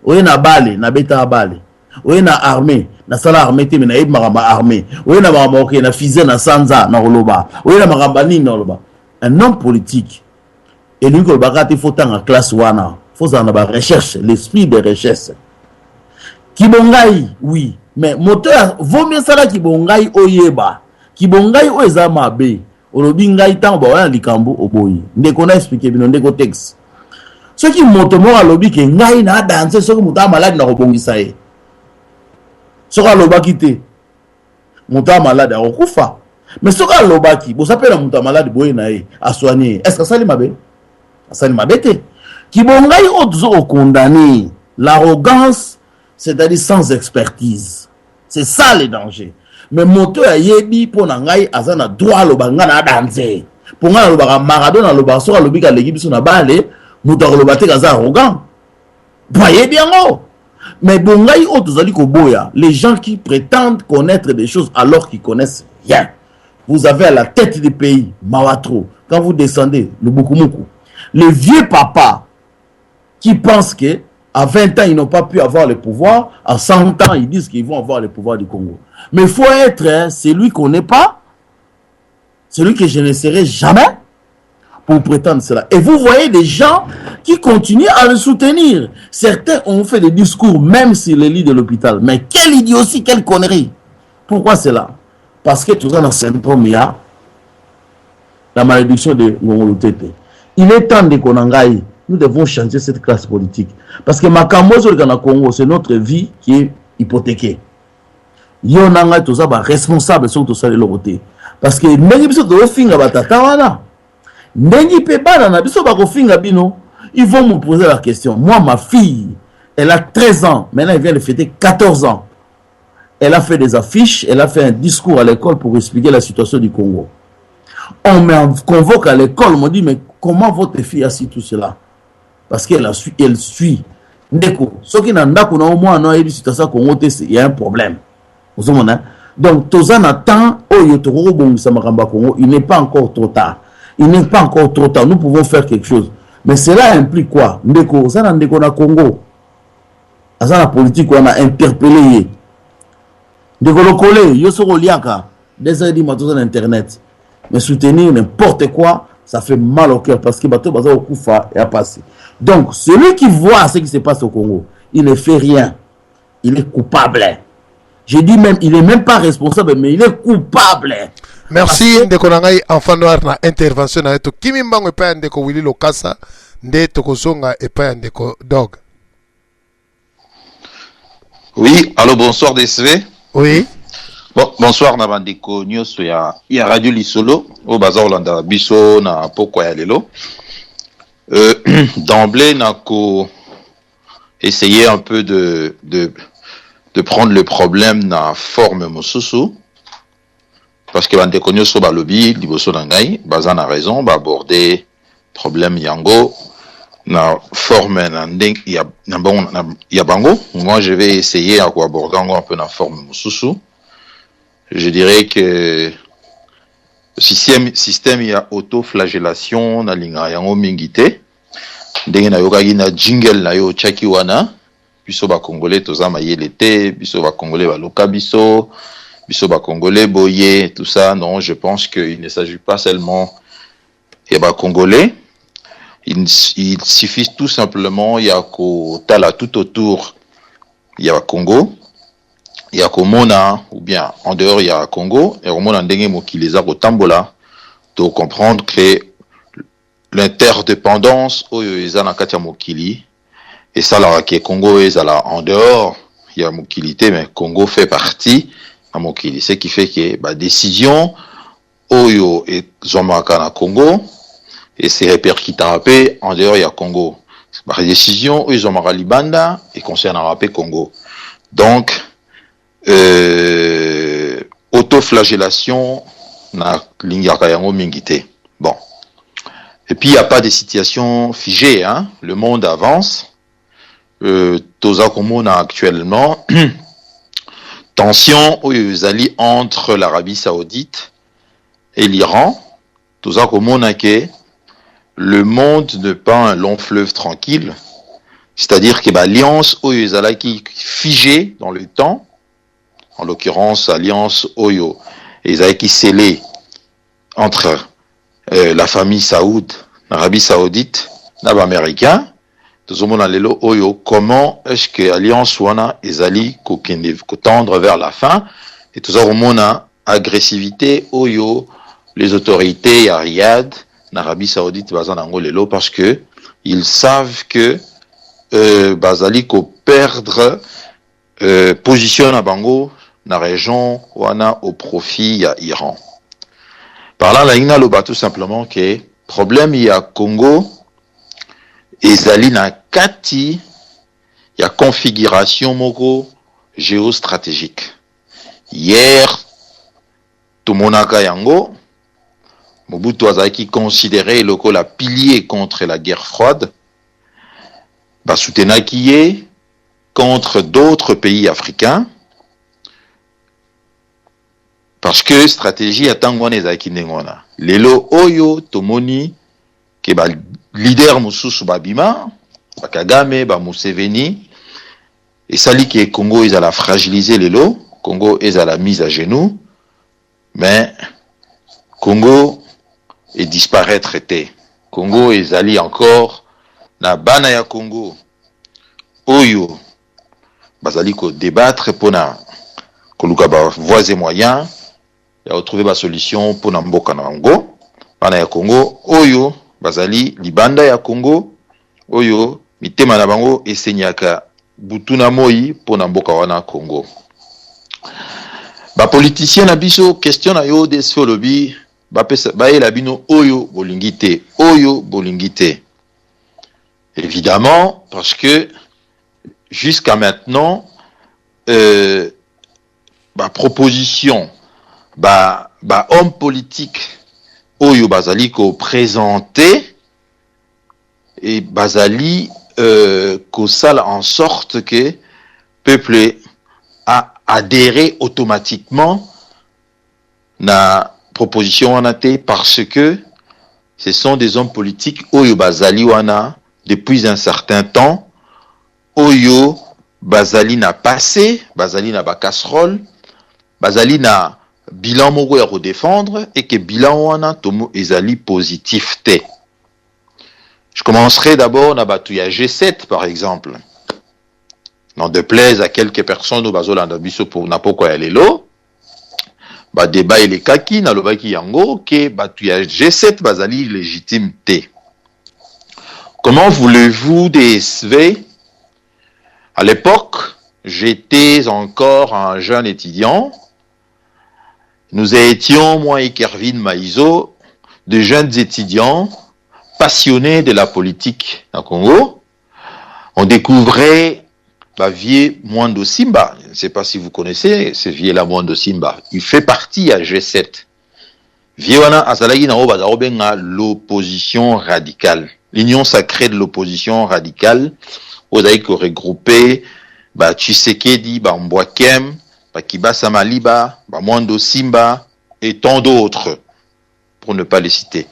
Oye na bale, na beta bale. Oye na armée, na sala armée te na maramba armée. Oye na maramba ok na fusée na sanza na roloba. Oye na maramba ni na roloba. Un homme politique et lui ko bakati faut tant en classe wana. Faut en avoir recherche, l'esprit de recherche. Kibongai, oui, mais moteur vaut mieux ça là kibongai oyeba. Kibongai oeza mabe. Olobi ngai tant ba wana likambo oboyi. Ndeko na expliquer bino ndeko texte. Ce qui monte à lobby que ngai na danser ce que muta malade na robongisa ye. Ce que loba kité. Muta malade a okufa. Mais ce que loba ki, bo s'appelle muta malade boye na ye a soigner. Est-ce que ça li mabe? Ça li mabete. Ki bongai odzo condamné l'arrogance, c'est-à-dire sans expertise. C'est ça le danger. Mais moto ya yebi pour na ngai azana droit loba ngana danser. Pour ngana loba Maradona loba so lobi ka l'équipe so na balé. Nous avons le arrogant. Voyez bien, mais bongai otozali koboya, les gens qui prétendent connaître des choses alors qu'ils connaissent rien. Vous avez à la tête du pays, Mawatro, quand vous descendez, le Bukumuku, les vieux papas qui pensent que à 20 ans, ils n'ont pas pu avoir le pouvoir, à 100 ans, ils disent qu'ils vont avoir le pouvoir du Congo. Mais il faut être celui qu'on n'est pas, celui que je ne serai jamais, pour prétendre cela. Et vous voyez des gens qui continuent à le soutenir. Certains ont fait des discours, même sur les lits de l'hôpital. Mais quelle idiotie, quelle connerie. Pourquoi cela? Parce que tout ça dans syndrome, il y a la malédiction de Ngongolo Tete. Il est temps de Konangaï. Nous devons changer cette classe politique. Parce que Makambo sur le Congo, c'est notre vie qui est hypothéquée. Yonanga tout ça, responsable sur tout ça de l'autre. Parce que même si vous avez batata, ils vont me poser la question. Moi, ma fille, elle a 13 ans. Maintenant, elle vient de fêter 14 ans. Elle a fait des affiches. Elle a fait un discours à l'école pour expliquer la situation du Congo. On me convoque à l'école. On me dit, mais comment votre fille a su tout cela? Parce qu'elle suit. Ndeko. Ce qui n'a pas au moins il y a un problème. Donc, il n'est pas encore trop tard. Il n'est pas encore trop tard. Nous pouvons faire quelque chose. Mais cela implique quoi? Ndeko, ça n'a ndeko na Congo. Ça la politique on a interpellé. Ndeko le collé, yo soro liaka. Des heures sur internet. Mais soutenir n'importe quoi, ça fait mal au cœur parce que bateau baza au kufa et a passé. Donc, celui qui voit ce qui se passe au Congo, il ne fait rien. Il est coupable. Je dis même, il n'est même pas responsable, mais il est coupable.
Merci ndeko nangai enfant noir na intervention na eto kimi mbango epa ndeko Willy Lokasa nde tokozonga epa ndeko Dog.
Oui, allô, bonsoir DSV.
Oui.
Bon, bonsoir na bandeko nyoso ya Radio Lisolo au bazar Olanda biso na poko ya lelo. D'emblée na ko essayer un peu de prendre le problème na forme mosusu. Parce que bande konyo so balobi liboso nangai baza na raison ba aborder problème yango na forme na ndeng ya bango. Moi je vais essayer à aborder un peu na forme mususu. Je dirais que système ya autoflagellation na linga yango mingite ndenge na yokaki na jingle na yo chaki wana biso ba congolais toza mayele te biso ba congolais ba loka biso Bisoba Congolais, Boye, tout ça. Non, je pense qu'il ne s'agit pas seulement des Congolais. Il suffit tout simplement, il y a Tala tout autour, il y a Congo, il y a Komona, ou bien en dehors il y a Congo, et au monde en dengue mokileza au Tambola, pour comprendre que l'interdépendance au Yezana Katia Mokili, et ça là qui est Congo et là en dehors, il y a Mokilité, mais Congo fait partie à Mokili. Ce qui fait que la décision Oyo et Zomaka na Congo et c'est répercuté en dehors il y a Congo. La décision Oyo Zomaka Libanda et concerne rappé Congo. Donc autoflagellation na lingaka yango mingité. Bon. Et puis il n'y a pas de situation figée, hein. Le monde avance. Toza Komona actuellement tension entre l'Arabie Saoudite et l'Iran. Toza Komona que le monde n'est pas un long fleuve tranquille, c'est-à-dire que l'alliance qui figée dans le temps, en l'occurrence alliance Oyo qui scellée entre la famille Saoud, l'Arabie Saoudite, les Américains. Comment est-ce que l'alliance wana ezali tendre vers la fin et tout ça mona agressivité oyo les autorités à Riyad en Arabie Saoudite bazanango lelo parce que ils savent que bazali ko perdre position na bango na région wana au profit ya Iran. Par là la ina loba tout simplement que problème il y a Congo ezali na kati ya configuration moko géostratégique. Hier tomonaka yango Mobutu azaki considéré lokola pilier contre la guerre froide, basoutenaki ye contre d'autres pays africains parce que stratégie atangwana ezaki ndengwana. Lelo oyo tomoni ke ba leader mususu babima ba Kagame ba Museveni et sali que Congo est à la fragiliser lelo, Congo est à la mise à genoux, mais Congo est disparaître été. Congo est allé encore na bana ya Congo oyo bazali ko débattre pona koluka ba voies et moyens ya retrouver ba solution pona mboka na ngo bana ya Congo oyo bazali libanda ya Congo oyo mitema na bango esenyaka butuna moi pona mboka wana Congo. Ba politicien na biso question na yo de solobi ba yela bino oyo bolingite oyo bolingite. Évidemment parce que jusqu'à maintenant ba proposition ba homme politique oyo bazali ko présenter et bazali ko sala en sorte que peuple a adhéré automatiquement na proposition wana te parce que ce sont des hommes politiques oyo bazali wana depuis un certain temps oyo bazali na passé bazali na ba casserole bazali na bilan moko ya redéfendre et que bilan wana tomo ezali positif te. Je commencerai d'abord na batu ya G7 par exemple. N'en déplaise à quelques personnes au bazolanda biso pour na poko ya lelo ba débat et les kaki na lobaki yango que batu ya G7 bazali légitime te. Comment voulez-vous décever? À l'époque, j'étais encore un jeune étudiant. Nous étions, moi et Kervin Maïzo, de jeunes étudiants passionnés de la politique au Congo. On découvrait Vieux Mwando Simba. Je ne sais pas si vous connaissez ce vieux-là Mwando Simba. Il fait partie à G7. Vieux-wana azalaki na obazarobenga l'opposition radicale. L'union sacrée de l'opposition radicale. Ozaï ko regroupé Tshisekedi, Mbwakem, Kibasa Maliba, Mwando Simba et tant d'autres, pour ne pas les citer.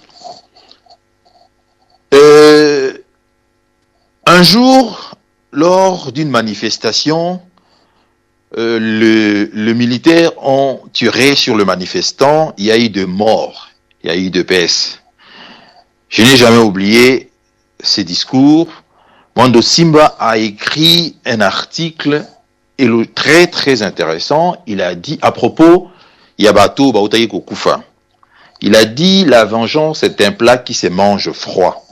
Un jour, lors d'une manifestation, le militaire ont tiré sur le manifestant, il y a eu de morts, il y a eu de baisses. Je n'ai jamais oublié ces discours. Mwando Simba a écrit un article très très intéressant. Il a dit à propos Yabato Baotaye Kokufa. Il a dit la vengeance est un plat qui se mange froid.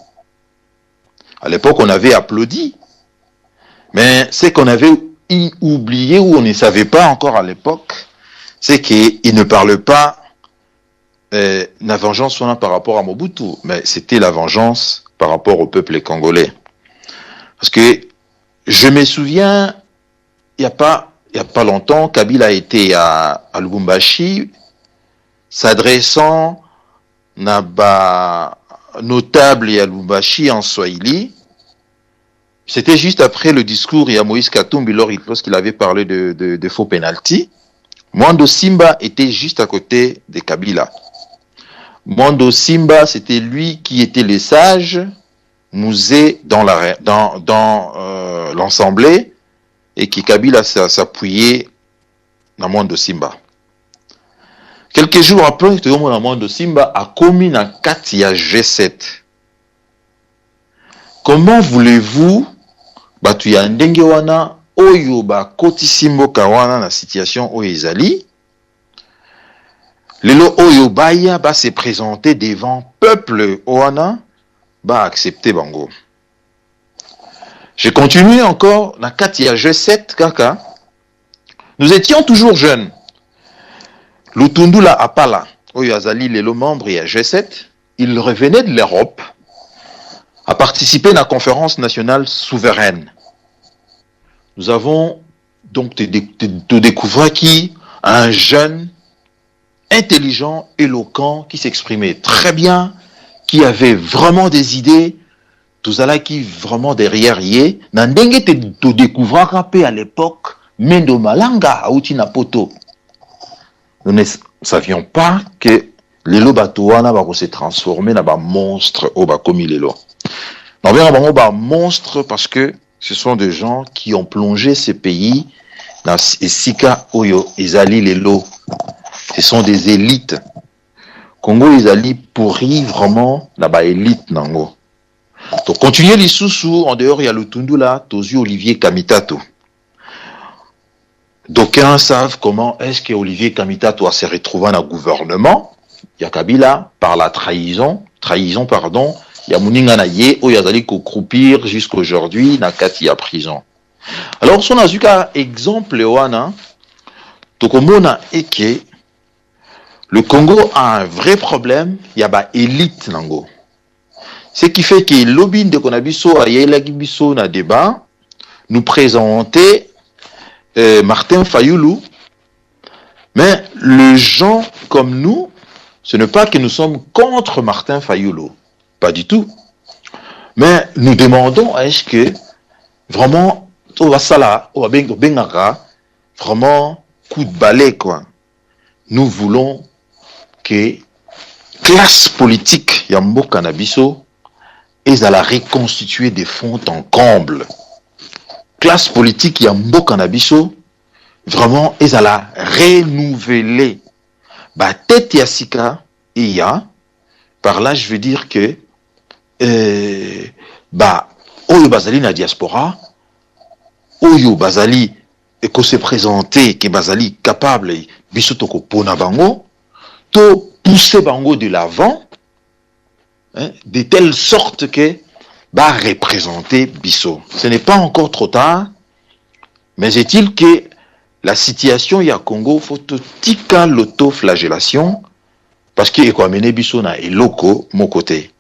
À l'époque, on avait applaudi. Mais ce qu'on avait oublié ou on ne savait pas encore à l'époque, c'est qu'il ne parle pas la vengeance par rapport à Mobutu, mais c'était la vengeance par rapport au peuple congolais. Parce que je me souviens, il y a pas longtemps, Kabila était à Lubumbashi, s'adressant à notable à Lubumbashi en Swahili. C'était juste après le discours à Moïse Katumbi lorsqu'il avait parlé de faux penalty. Mwando Simba était juste à côté de Kabila. Mwando Simba, c'était lui qui était le sage, musée dans l'assemblée, et qui Kabila s'appuyait dans Mwando Simba. Quelques jours après, Mwando Simba a commis dans Katia G7. Comment voulez-vous batu ya ndenge wana oyo ba kotisimbo kawana na situation oyo ezali lelo oyo baya ba se présenter devant peuple wana ba accepter bango. Je continue encore na kati ya G7 kaka. Nous étions toujours jeunes. Lutundula Apala oyo azali lelo membre ya G7, il revenait de l'Europe à participer à la conférence nationale souveraine. Nous avons donc découvert qui un jeune intelligent, éloquent, qui s'exprimait très bien, qui avait vraiment des idées, tout ça là qui vraiment derrière y n'andenge te découvrir à l'époque Mendo Malanga à Poto. Nous ne savions pas que les lobatoana va se transformer dans un monstre au bakomi lelo. On vient à un monstre parce que ce sont des gens qui ont plongé ces pays dans Sika Oyo, Izali Lelo. Ce sont des élites. Congo Izali pourri vraiment la élite nango. Donc continuez les sous en dehors il y a le Tundula, Tozu Olivier Kamitato. D'aucuns savent comment est-ce que Olivier Kamitato a se retrouvé dans le gouvernement. Il y a Kabila par la trahison, pardon. Il y a Mouninga Naye, où il y a d'aller croupir jusqu'aujourd'hui, na kati ya prison. Alors, si on a vu qu'un exemple, Tokomona eke, le Congo a un vrai problème, il y a ba élite nango. Ce qui fait que l'obin de Konabiso a Yelagibiso na débat, nous présenter Martin Fayoulou, mais les gens comme nous, ce n'est pas que nous sommes contre Martin Fayoulou. Pas du tout. Mais nous demandons est-ce que vraiment vraiment coup de balai quoi. Nous voulons que classe politique Yambo Canabiso est à la reconstituer des fonds en comble. Classe politique Yambo Canabiso vraiment est à la renouveler. Bah tête yasika et ya par là je veux dire que oyo bazali na diaspora oyo bazali eko se présenter que bazali capable biso toko pona bango to pousser bango de l'avant de telle sorte que ba représenter biso. Ce n'est pas encore trop tard, mais est-il que la situation ya Congo faut tika l'autoflagellation parce que eko amener biso na eloko mon côté.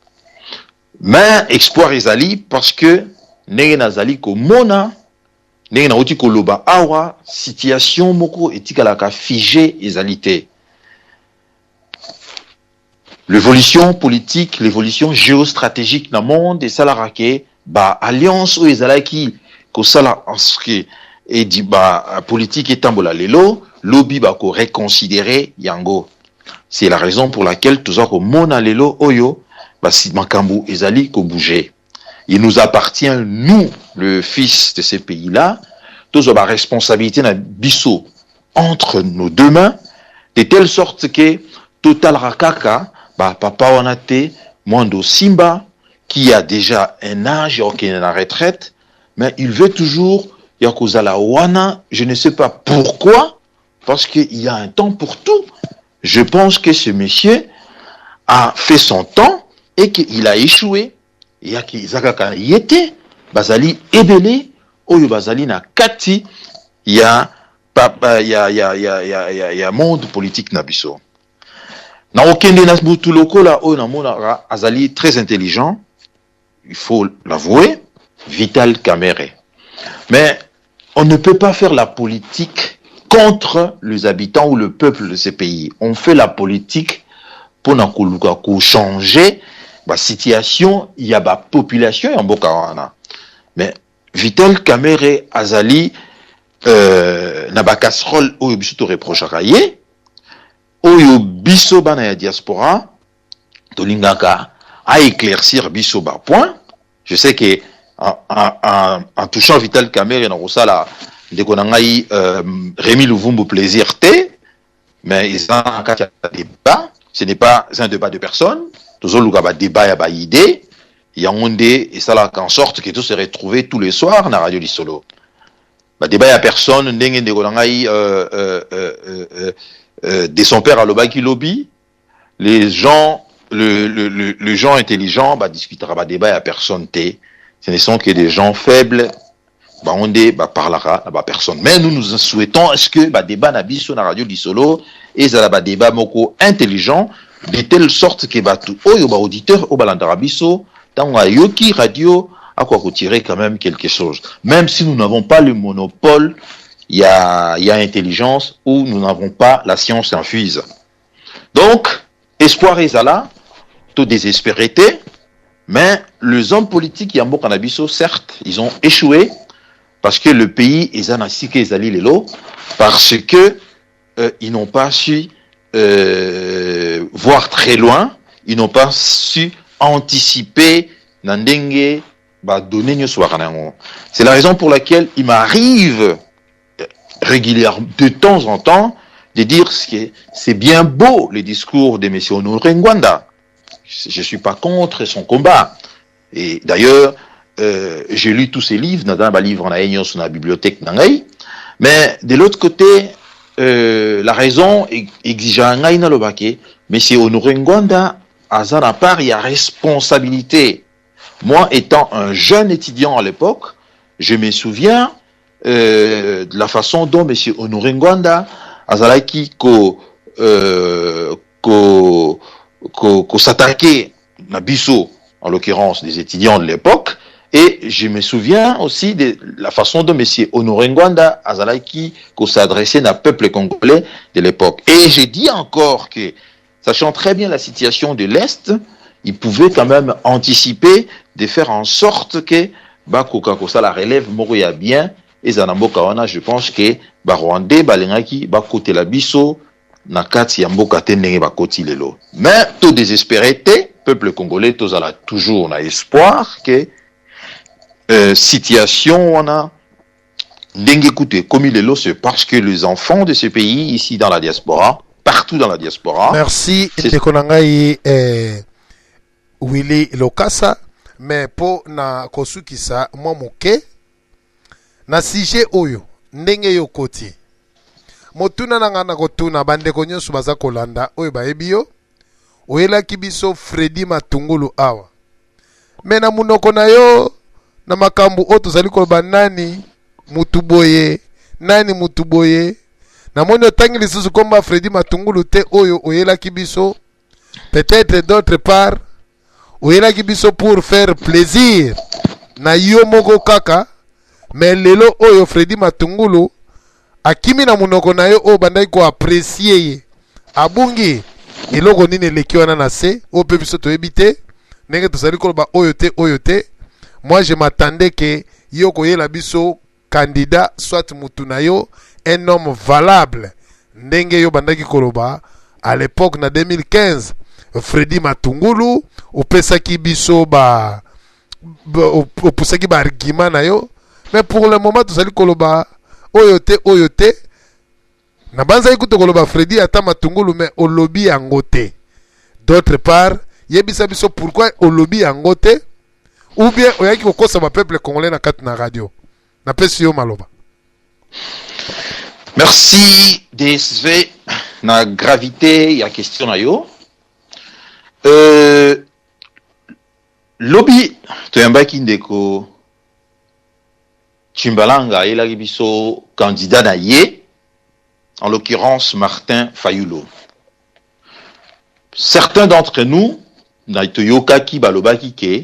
Mais espoir ezali parce que ndenge nazali ko mona ndenge na oti ko loba awa situation moko etikalaka figé ezalité. L'évolution politique, l'évolution géostratégique dans le monde et salarake ba alliance ou ezalaki ko sala anske et di ba politique etambola lelo lobby ba ko reconsidérer yango. C'est la raison pour laquelle tous ko mona lelo oyo Basi Makambu ezali ko bouger. Il nous appartient, nous, le fils de ces pays-là, tous la responsabilité na biso entre nos deux mains, de telle sorte que total rakaka, bah papa wanate, Mwando Simba, qui a déjà un âge, qui est en retraite, mais il veut toujours Yakozala Wana, je ne sais pas pourquoi, parce qu'il y a un temps pour tout. Je pense que ce monsieur a fait son temps et qu'il a échoué. Il y a qui Zakaka Yete, Bazali Ebele, Oyo Bazali na Kati, il y a monde politique nabiso. Na okende na butu lokola o na mona azali très intelligent, il faut l'avouer, Vital Kamerhe. Mais on ne peut pas faire la politique contre les habitants ou le peuple de ces pays. On fait la politique pour changer la situation, il y a la population en Bokawana. Mais Vital Kamerhe azali na ba casserole oyo biso to reprochaka ye oyo biso bana ya diaspora tolingaka à éclaircir biso ba point. Je sais que en touchant Vital Kamerhe na kosala ndeko na ngai Rémi Luvumbu plaisir te, mais ils ont un débat, ce n'est pas un débat de personne, tous autres ba débat ya ba idée, il y a un et ça là en sorte que tout se retrouver tous les soirs na radio Lisolo. Ba débat ya personne ndenge ndeko na ngai de son père à Lobaki Lobby, les gens le gens intelligents bah discutera ba débat ya personne te, ce ne sont que des gens faibles bah on dit bah parlera bah personne. Mais nous souhaitons est-ce que bah débat na biso na radio Lisolo et ça ba débat moko intelligent de telle sorte que bah tout oyo bah auditeur au balandara biso tant yoki radio à quoi retirer quand même quelque chose. Même si nous n'avons pas le monopole, il y a intelligence ou nous n'avons pas la science infuse. Donc espoir est là, tout désespéré, mais les hommes politiques Yambo Kanabiso certes ils ont échoué parce que le pays est en asike ezali lelo parce que ils n'ont pas su voir très loin, ils n'ont pas su anticiper nandenge ba donner nyo soaranango. C'est la raison pour laquelle il m'arrive régulièrement de temps en temps de dire que c'est bien beau les discours de M. Honoré Ngwanda. Je suis pas contre son combat. Et d'ailleurs, j'ai lu tous ses livres, dans un livre en aïnion sur la bibliothèque n'angai. Mais de l'autre côté, la raison exige un aïna lobake. M. Honoré Ngwanda, à sa part, il y a responsabilité. Moi, étant un jeune étudiant à l'époque, je me souviens de la façon dont M. Honoré Ngwanda azalaki ko s'attaquer na biso, en l'occurrence des étudiants de l'époque, et je me souviens aussi de la façon dont M. Honoré Ngwanda azalaki ko s'adressait na peuple congolais de l'époque. Et j'ai dit encore que, sachant très bien la situation de l'Est, il pouvait quand même anticiper de faire en sorte que Bakoka Kosa la relève Moroya bien et Zanambo Kawana, je pense que Rwandais Balengaki Bakote la biso Nakati Yamboka Tenenge Bakoti Lelo. Mais tout désespéré, peuple congolais, tous a toujours on a espoir que situation on a d'engécouter comme il est là, c'est parce que les enfants de ce pays ici dans la diaspora, partout dans la diaspora.
Merci Ndekonangai Willy Lokasa, mais po na kosukisa mwa moke na sujet oyo ndenge yo koti motuna nanga na kotuna bandeko nyonso baza kolanda oyo bayebi yo oyelaki biso Fredy Matungulu awa me na munoko na yo na makambo oyo tozali koloba nani mutu boye na moni otangi lisusu komba Fredy Matungulu te oyo oyelaki biso peut-être d'autre part oyelaki biso pour faire plaisir na yo moko kaka, mais lelo oyo Fredy Matungulu akimi na munoko na yo o bandai ko apprécier ye abungi eloko nini leki wana na se o pe biso toyebi te ndenge tozali koloba oyo te. Moi je m'attendais que yo koyela biso candidat soit mutu na yo un homme valable ndenge yo bandaki koloba à l'époque na 2015 Fredy Matungulu opesaki biso opusaki ba argument na yo, mais pour le moment tozali koloba oyo te na banza ikuto koloba Freddy ata matungulu mais olobi yango te. D'autre part yebisa biso pourquoi olobi yango te ou bien oyaki kokosa ba peuple congolais na kati na radio na pesi yo maloba.
Merci DSV na gravité ya question na yo. Lobby toyambaki ndeko Chimbalanga elaki biso candidat na ye, en l'occurrence Martin Fayulu. Certains d'entre nous na toyokaki balobaki ke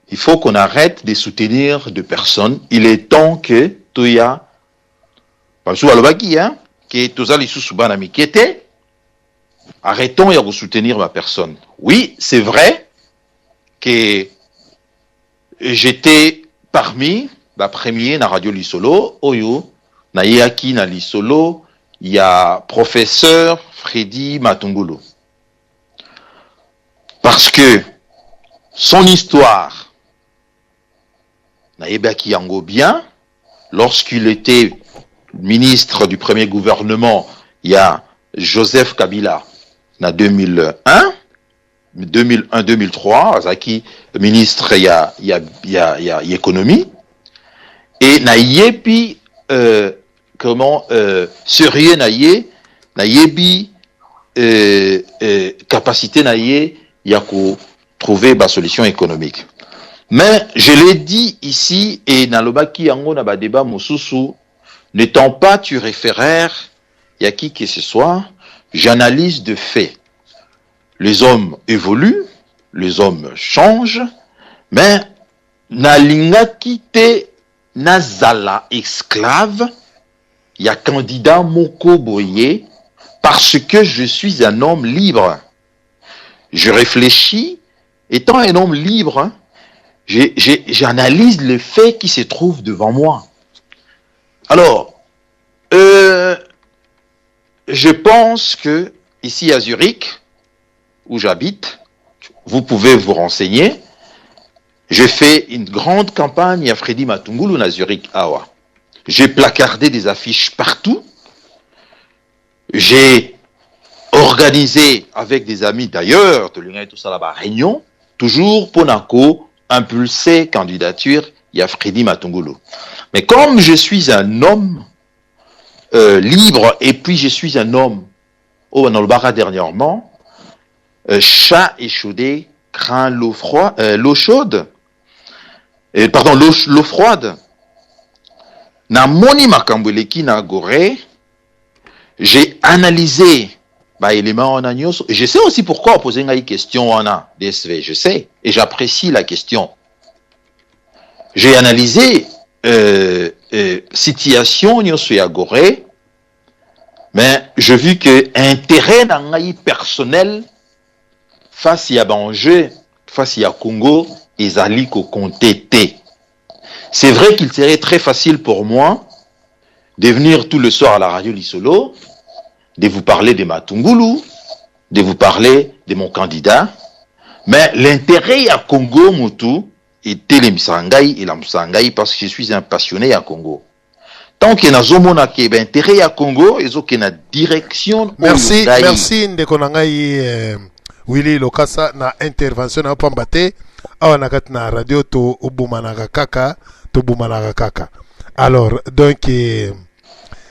il faut qu'on arrête de soutenir de personnes. Il est temps que toya Pasou balobaki hein que toza lisusu bana mikete. Arrêtons de soutenir ma personne. Oui, c'est vrai que j'étais parmi les premiers na Radio Lisolo, Oyo, na Yaki na Lisolo, il y a professeur Freddy Matungulu. Parce que son histoire, na Yebaki Yango bien, lorsqu'il était ministre du premier gouvernement, il y a Joseph Kabila, na 2001-2003, Azaki, ministre, il y a économie, et na yepi, sérieux na yebi, capacité na y a qu'au trouver ba solution économique. Mais je l'ai dit ici, et na lobaki yango na ba débat mosusu, n'étant pas tu référaire, y a qui que ce soit, j'analyse de faits. Les hommes évoluent, les hommes changent, mais nalinga kite nazala esclave, y a candidat moko boye, parce que je suis un homme libre. Je réfléchis, étant un homme libre, j'analyse les faits qui se trouvent devant moi. Alors, je pense que ici à Zurich, où j'habite, vous pouvez vous renseigner. J'ai fait une grande campagne à Freddy Matungulu à Zurich, Awa. J'ai placardé des affiches partout. J'ai organisé avec des amis d'ailleurs, de l'Union et tout ça là-bas, réunion, toujours pour Nako, impulser candidature, il y a Freddy Matungulu. Mais comme je suis un homme libre, et puis je suis un homme, oh, dans le bara dernièrement, chat échaudé craint l'eau chaude, pardon, l'eau froide. Na moni makambuleki na gore, j'ai analysé bah éléments en agnos. Je sais aussi pourquoi poser une question en a DSV, je sais, et j'apprécie la question. J'ai analysé situation nyoso à gore, mais je vis que intérêt nangai personnel face à Banjé, face à Congo, ils allaient compter. C'est vrai qu'il serait très facile pour moi de venir tout le soir à la radio Lisolo, de vous parler de Matungulu, de vous parler de mon candidat, mais l'intérêt à Congo, Moutou, était le Msangai et la Msangai parce que je suis un passionné à Congo. Tant qu'il y a un intérêt à Congo, il y a une direction.
Merci, Ndekonangai. Willy Lokasa na intervention na pambate awa na kati na radio to obumanaka kaka alors donc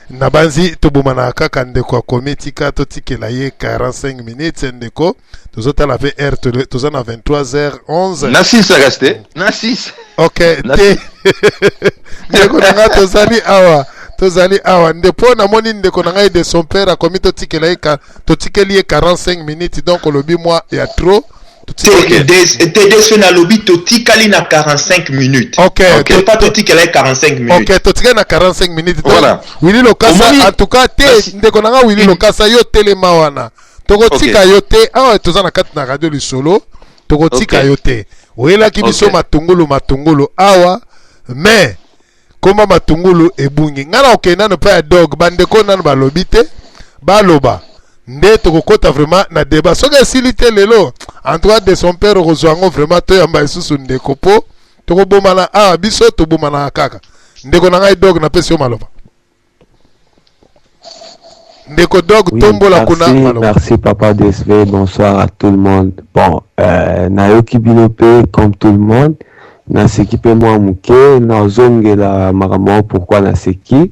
na banzi to bumanaka kaka ndeko kometika to tikela ye 45 minutes ndeko tozota la VR tozana 23h11
na 6 resté na 6
OK ndeko na tozali awa ndepo na moni ndeko na ngai de son père a commis to tikela eka to tikeli 45 minutes donc lobi moi il y a trop
TDS na lobby to tikali na 45 minutes.
OK,
pas to tikela 45 minutes.
OK, to tikela na 45 minutes.
Voilà.
Willy Lokasa en tout cas ndeko na ngai Willy Lokasa yo telema wana. Toko tika yo te awa tozana kati na radio Lisolo. Toko tika yo te. Wela ki biso matungulu awa mais koma matungulu ebungi ngana okenda no pa dog bandeko nanu balobi te baloba nde tokokota vraiment na débat soka silite lelo en droit de son père rozwango vraiment to yamba isusu ndeko po tokobomana biso tobomana kaka ndeko na ngai dog na pesi yo maloba. Ndeko dog
Oui,
tombola kuna maloba.
merci Papa DSV, bonsoir à tout le monde. Bon, Nayoki Binope comme tout le monde. Nasekipe moi muke, nazongela maramo pourquoi naseki.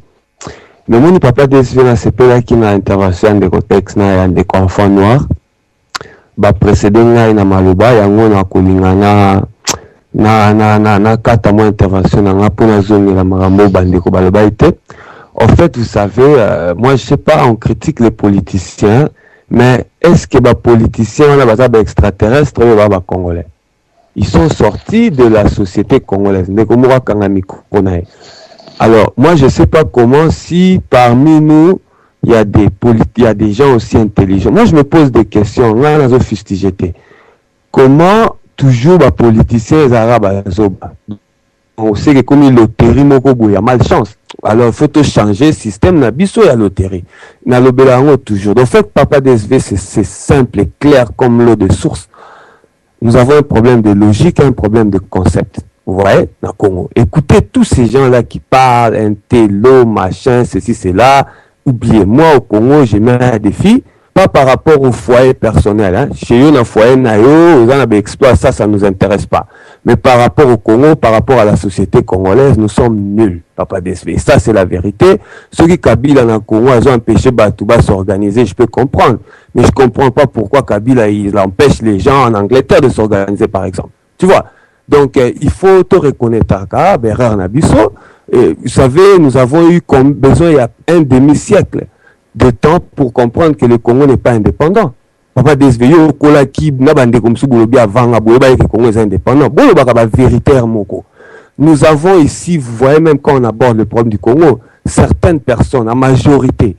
Mais mon Papa DSV na sepela qui na intervention de contexte na ya ndeko enfant noir. Ba précédé ngai na maloba yango na kolingana na kata mo intervention na nga pour nazongela maramo bandeko baloba ite. En fait, vous savez, moi, je sais pas, on critique les politiciens, mais est-ce que les politiciens, on a des extraterrestres ou des Congolais? Ils sont sortis de la société congolaise. Alors, moi, je sais pas comment, si parmi nous, il y a des gens aussi intelligents. Moi, je me pose des questions. Comment toujours les politiciens, les Arabes, on sait que comme il loterie, il y a malchance. Alors, il faut changer le système. Na biso ya loterie. Na lobelango toujours. Donc, en fait, Papa DSV, c'est simple et clair comme l'eau de source. Nous avons un problème de logique, un problème de concept. Vous voyez, na Congo. Écoutez tous ces gens-là qui parlent, un télo, machin, ceci, cela. Oubliez, moi, au Congo, j'ai mis un défi. Pas par rapport au foyer personnel. Hein. Chez eux, dans le foyer, on a des exploits, ça ne nous intéresse pas. Mais par rapport au Congo, par rapport à la société congolaise, nous sommes nuls, Papa DSV. Ça, c'est la vérité. Ceux qui Kabila dans le Congo, ils ont empêché Batouba s'organiser, je peux comprendre. Mais je ne comprends pas pourquoi Kabila, il empêche les gens en Angleterre de s'organiser, par exemple. Tu vois? Donc, il faut te reconnaître à Bérard Nabiso. Vous savez, nous avons eu comme besoin, il y a un demi-siècle de temps pour comprendre que le Congo n'est pas indépendant. Papa DSV, nous avons ici, vous voyez même quand on aborde le problème du Congo, certaines personnes, la majorité,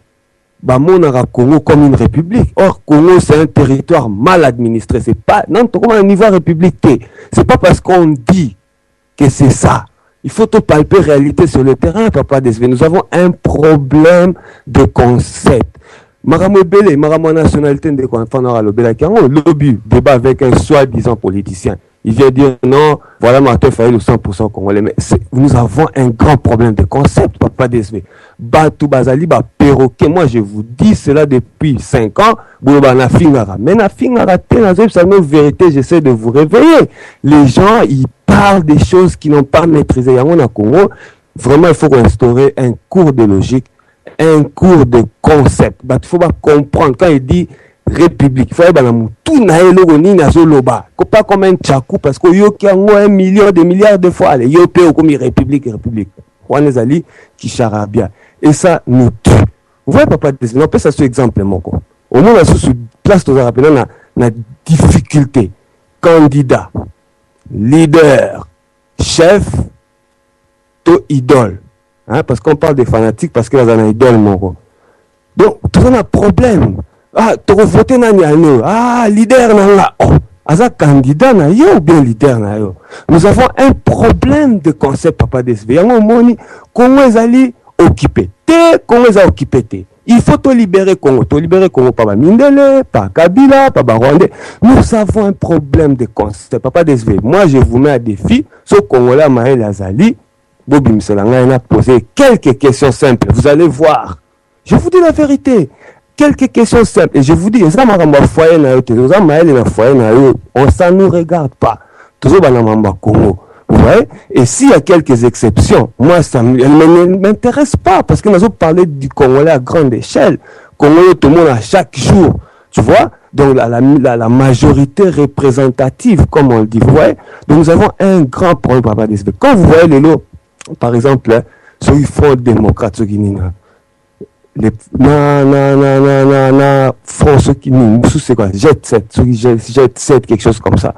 on Congo comme une république. Or, Congo, c'est un territoire mal administré. C'est pas, non, comment un niveau république, c'est pas parce qu'on dit que c'est ça. Il faut te palper réalité sur le terrain, Papa DSV. Nous avons un problème de concept. Maramo Bele, Maramo nationalité de enfants dans le Bela qui a un lobby, débat avec un soi-disant politicien. Il vient dire non, voilà Martin Fayel ou 100% congolais. Mais nous avons un grand problème de concept, Papa DSV. Batou Bazali, perroquet. Moi, je vous dis cela depuis 5 ans. Bouloba na fingara. Mais na fingara, c'est une vérité, j'essaie de vous réveiller. Les gens, ils parlent des choses qu'ils n'ont pas maîtrisées. Vraiment, il faut instaurer un cours de logique, un cours de concept. Il faut comprendre. Quand il dit république, il faut tout pas comme un tchakou, parce qu'il y a 1 million, des milliards de fois. Il y a comme république. On est allé qui charabia. Et ça nous tue. Vous voyez, Papa, on peut ça sur exemple, au moins, sur place, on a la difficulté. Candidat, leader, chef, to idole. Hein, parce qu'on parle des fanatiques, parce qu'ils ont un idole, mon. Donc, tout un problème. Ah, tu as voté dans leader, Aza candidat na yo ou bien leader na yo. Nous avons un problème de concept, Papa DSV. Yango moni, Congo ezali occupé. Congo ezali occupé. Il faut te libérer Congo. Te libérer Congo par Mindele, par Kabila, par Rwandais. Nous avons un problème de concept, Papa DSV. Moi, je vous mets à défi. Ce Congolais, Maël Azali, Bobi Mselanga, il a posé quelques questions simples. Vous allez voir. Je vous dis la vérité. Quelques questions simples. Et je vous dis, ça m'a foyer na yo, ça m'a na foyer na yo, on ça nous regarde pas. Toujours banamamba Congo. Vous voyez? Et s'il y a quelques exceptions, moi ça ne m'intéresse pas parce que nous avons parlé du Congolais à grande échelle. Congolais tout le monde à chaque jour. Tu vois? Donc la majorité représentative, comme on le dit. Vous voyez? Donc nous avons un grand problème, Papa DSV. Quand vous voyez les lots, par exemple, ceux qui font démocrate, ceux qui les France qui nous c'est quoi Jet 7 quelque chose comme ça.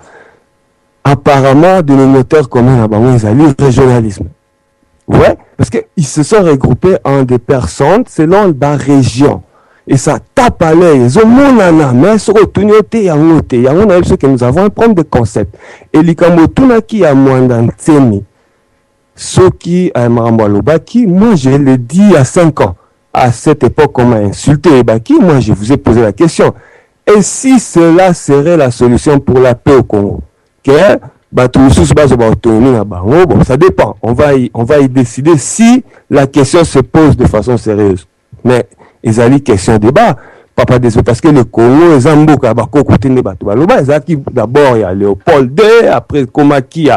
Apparemment dénominateur commun là-bas ils allaient régionalisme. Ouais, parce que ils se sont regroupés en des personnes selon la région et ça tape à l'œil. Ils ont monana mais sur autorité yango on a vu que nous avons un problème de concept et likamotuna qui a moins d'antenne. Ceux qui a Marambaloubaki, moi je l'ai dit il y a 5 ans. À cette époque, on m'a insulté Ebaki, moi je vous ai posé la question. Et si cela serait la solution pour la paix au Congo? Que bato mosusu bazwa autonomie na bango. Bon, ça dépend. On va y décider si la question se pose de façon sérieuse. Mais ezali question débat. Papa des parce que le Congo est un mboka bakoko tende bato baloba ezaki d'abord il y a Léopold II, après Komaki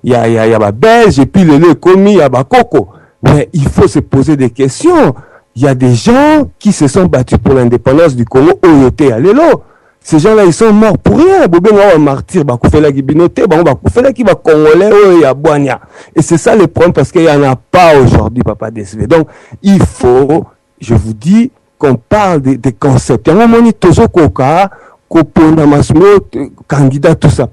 il y a ba Belge et puis le komi il y a bakoko. Mais il faut se poser des questions. Il y a des gens qui se sont battus pour l'indépendance du Congo oyote alelo. Ces gens-là ils sont morts pour rien. Bobenga wa martyr bakufela ki binote bakufela ki ba congolais oyo ya Bwania. Et c'est ça le problème parce qu'il y en a pas aujourd'hui papa DSV. Donc il faut, je vous dis, qu'on parle des concepts. Il y a un moment où Tozo Koka, Kopona Masmo, candidat, tout ça.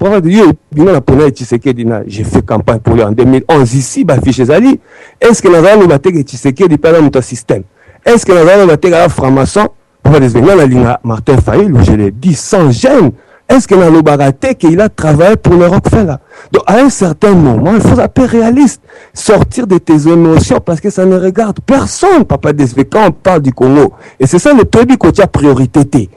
J'ai fait campagne pour lui en 2011 ici, Bafiche Zali. Est-ce que nous avons le bâti de Tshisekedi par notre système? Est-ce que nous avons le bâti de la franc-maçon? Pour les venir, Martin Fayil, je l'ai dit, sans gêne. Est-ce que dans le baraté qu'il a travaillé pour le Rockefeller? Donc, à un certain moment, il faut être réaliste. Sortir de tes émotions parce que ça ne regarde personne, papa DSV, quand on parle du Congo. Et c'est ça le truc qui a priorité.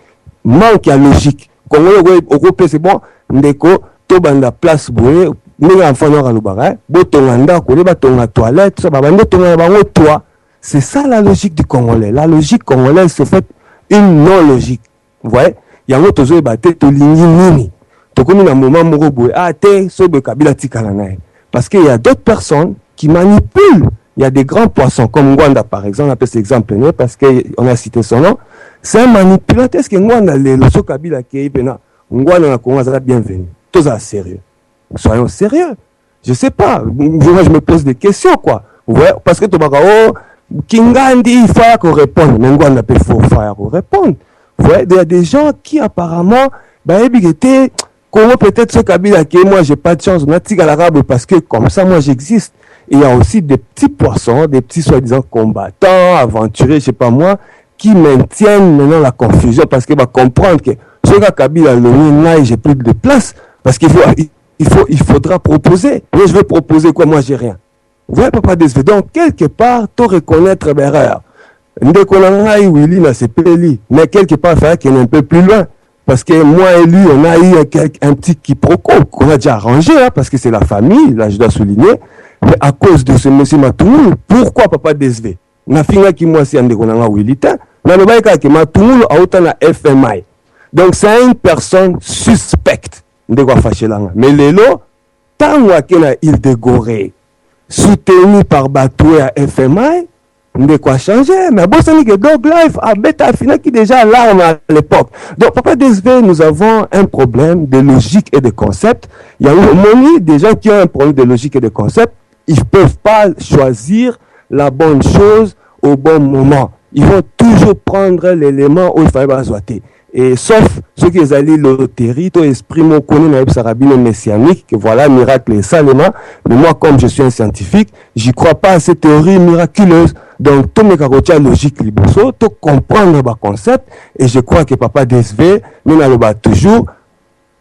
Manque à logique. Congo, Europe, c'est bon. Ndeko, Tobanda, place, Boué, mais enfant, dans le baraté, Botonganda, Koleba, Tonga, toilette, tout ça, Babando, Tonga, Bango, toi. C'est ça la logique du Congolais. La logique congolaise se fait une non-logique. Vous voyez? Yango tozo ebate to lingi nini tokomi na moment moko boye te sobe kabila tikala nae parce qu'il y a d'autres personnes qui manipulent. Il y a des grands poissons comme Ngwanda par exemple, on appelle cet exemple parce qu'on a cité son nom. C'est un manipulateur. Est-ce que Ngwanda le so kabila ki pena Ngwanda na Congo ça bienvenue. Tout ça sérieux. Soyons sérieux. Je sais pas, moi je me pose des questions quoi. Ouais, parce que tobaka Kingandi il faut qu'on réponde, mais Ngwanda peut faut qu'on réponde. Ouais, il y a des gens qui apparemment, comment peut-être ce Kabila qui moi j'ai pas de chance, on a tigre à l'arabe parce que comme ça moi j'existe. Et il y a aussi des petits poissons, des petits soi-disant combattants, aventuriers, je sais pas moi, qui maintiennent maintenant la confusion parce que va comprendre que ce gars Kabila le j'ai plus de place parce qu'il faudra proposer. Moi je veux proposer quoi, moi j'ai rien. Vous voyez papa DSV. Donc quelque part, tu reconnaître l'erreur. Willy n'a mais quelque part faire qu'il est un peu plus loin parce que moi et lui on a eu un petit quiproquo qu'on a déjà arrangé parce que c'est la famille, là je dois souligner, mais à cause de ce monsieur Matoumou, pourquoi papa DSV na finga qui moi si andekonanga Willy ta na lobaika ki Matoumou a autant na FMI, donc c'est une personne suspecte ndeko fâchelanga mais lelo tango akena il de Gorée soutenu par Batoué à FMI de quoi changer, mais bon, c'est que Dog Life a bêta fina qui déjà l'arme à l'époque. Donc, papa DSV, nous avons un problème de logique et de concept. Il y a des gens qui ont un problème de logique et de concept. Ils ne peuvent pas choisir la bonne chose au bon moment. Ils vont toujours prendre l'élément où il fallait bazoiter. Et sauf ceux qui ont allé loterie, tout esprit mon connu dans le sarabine messianique, que voilà, miracle et salement. Mais moi, comme je suis un scientifique, j'y crois pas à cette théorie miraculeuse. Donc, tout mes carotiens logique liboso, tout comprendre le concept. Et je crois que papa DSV, nous allons toujours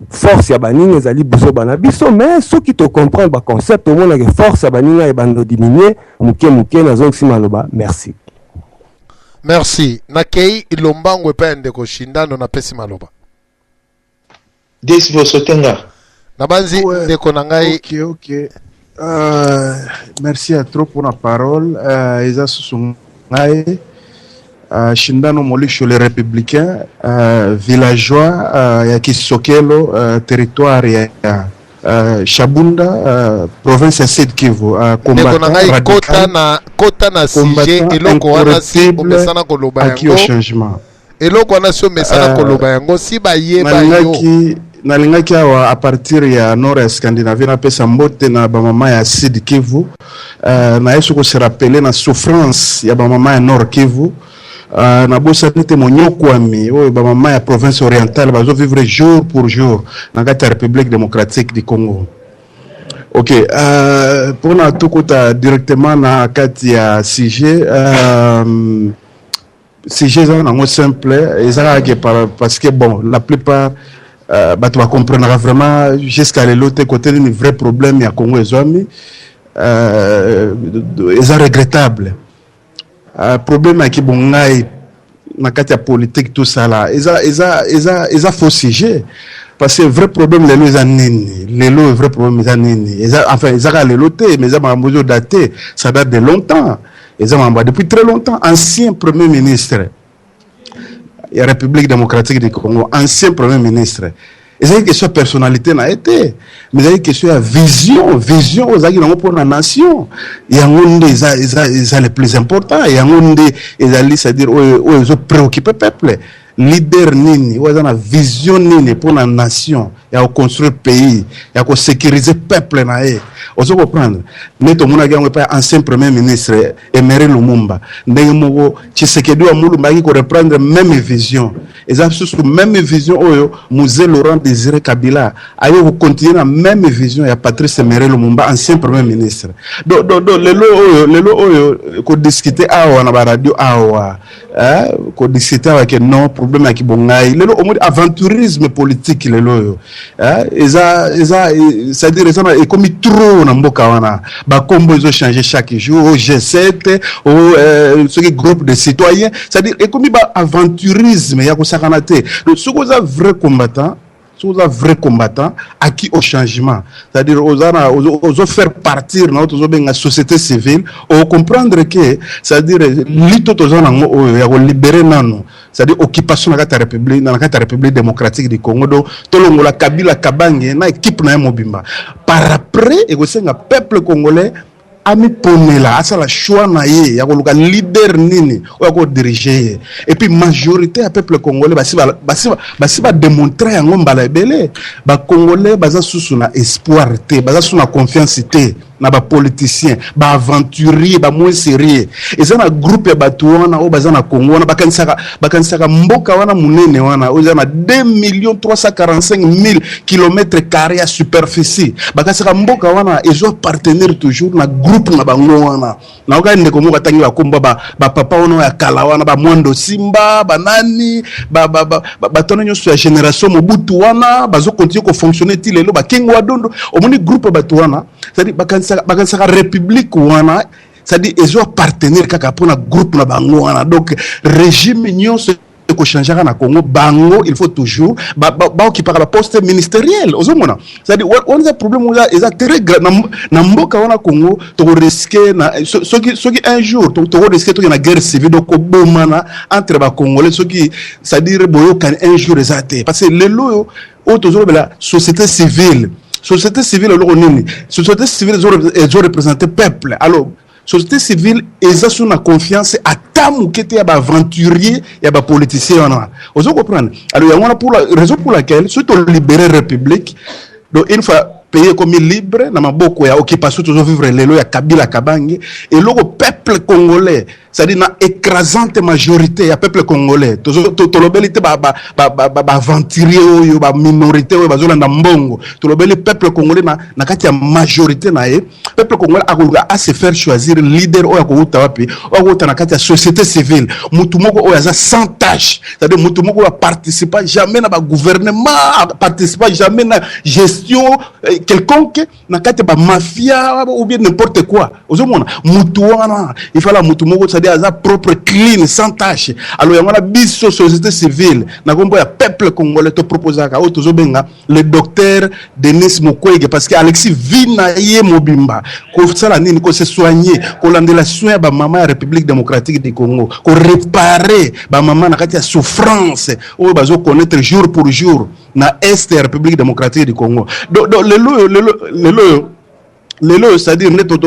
force ya banini ezali buso banabiso, mais ceux qui te comprennent le concept, au moins que force ya banini et bando diminuer, muke na zonksi maloba. Merci.
Merci. Nakei ilombango pende ko shindano na pesi maloba.
DSV Sotenga.
Nabanzi ndeko nangai.
OK. Merci à trop pour la parole. Eza Susungai, Shindano Molisho les Républicains, villageois, ya Kisokelo, territoire ya Shabunda, province ya Sud Kivu, combattant radical,
kota na sije eloko wana si omesana koloba yango.
Changement.
Eloko wana si omesana koloba yango si ba yeba yo.
Nalingaki awa a partir ya nord ya Scandinavie na pesa mbote na bamama ya Sud Kivu, na yesu ko se rappeler na souffrance ya bamama ya nord Kivu, na bosa nete monyokwami oyo bamama ya province orientale bazo vivre jour pour jour na kati ya République démocratique du Congo. OK, pour na tukuta directement na kati ya sujet nango simple ezalaki parce que bon la plupart tu vas comprendre vraiment jusqu'à l'autre côté un vrai problème il y a Congo et Zouami c'est regrettable problème qui bon na kati ya politique tout ça là eza faux sujet parce que vrai problème lelo eza nini lelo vrai problème eza nini enfin ezaka lelo te mais eza mambo daté ça date de longtemps eza mambo depuis très longtemps. Ancien premier ministre ya République démocratique du Congo, ancien premier ministre, eza une question de personnalité na été mais eza une question de vision aux agues pour la nation yango nde eza le plus important yango nde ezali c'est-à-dire oyo préoccuper peuple leader nini oyo na vision nini pour la nation ya construire pays ya ko sécuriser peuple na ye ozo comprendre neto mona yango pa ancien premier ministre Emery Lumumba ndenge moko Tshisekedi wa Mulumba ki ko reprendre même vision eza sous même vision oyo Mzee Laurent Désiré Kabila ayo ko continuer na même vision ya Patrice Emery Lumumba ancien premier ministre do lelo oyo ko discuter awa na ba radio awa ko discuter avec non problème ya kibongai lelo omodi aventurisme politique lelo oyo c'est-à-dire ça est comme trop na mboka wana ba kombo ils ont changé chaque jour au G7 au ce groupe de citoyens, c'est-à-dire et comme ba aventurisme ya ko sakana te donc ce que ça vrai combattant acquis au changement, c'est-à-dire aux faire partir notre société civile ou comprendre que c'est-à-dire lito tozana ngo ya ko libérer nano, c'est-à-dire occupation na la République démocratique du Congo do tolongola Kabila Kabange na équipe na Mobimba par après et ko peuple congolais ami ponela asala choix na ye ya koluka leader nini oya ko diriger et puis majorité ya peuple congolais basi ba démontrer yango mbala ebele ba congolais baza susu na espoir te baza susu na confiance te na ba politicien ba aventurier ba moins sérieux eza na groupe ya batu wana o baza na Congo wana bakanisaka mboka wana munene wana o na 2,345,000 km² ya superficie bakanisaka mboka wana ezo appartenir toujours na groupe na bango wana na okande ko moka tangi ba komba ba papa wana ya kala wana ba Mwando Simba ba nani ba tonyo sur la génération Mobutu wana bazo continuer ko fonctionner ti lelo ba kengo wadondo omoni groupe batu wana c'est-à-dire bakanisaka république wana c'est-à-dire ezo appartenir kaka pona groupe na bango wana donc régime nyonso ko changer na Congo bango il faut toujours ba occuper la poste ministérielle ozomona c'est-à-dire on a problème eza très grand na mboka wana Congo to risquer na soki un jour to risquer to na guerre civile donc bomana entre ba congolais soki c'est-à-dire boyo kan un jour ezate parce que lelo o toujours la société civile alors nini société civile ils ont représenté peuple alors société civile ils ont une confiance à tamu qui était aventurier et ba politicien wana vous comprenez alors il y a pour la raison pour laquelle surtout libérer république donc une fois pays comme libre na maboko ya occupation toujours vivre lelo ya Kabila Kabange et le peuple congolais c'est-à-dire na écrasante majorité ya peuple congolais to lobelité ba aventurier oyo ba minorité oyo bazolanda mbongo to lobeli peuple congolais na kati ya majorité na ye peuple congolais a se faire choisir leader oyo ko uta wapi oyo uta na kati ya société civile mutu moko oyo za sans tâche c'est-à-dire mutu moko va participer jamais na ba gouvernement participer jamais na gestion quelconque na kati ba mafia ou bien n'importe quoi ozomona mutu wana il faut la mutu moko c'est-à-dire à sa propre clean sans tâche alors il y a biso société civile na kombo ya peuple congolais te proposaka o tozobenga le docteur Denis Mukwege parce que Alexis Vina ye Mobimba ko sala nini ko se soigner ko landela soin ba mama ya République démocratique du Congo ko réparer ba mama na kati ya souffrance o bazo connaître jour pour jour na est ya République démocratique du Congo donc lelo c'est-à-dire neto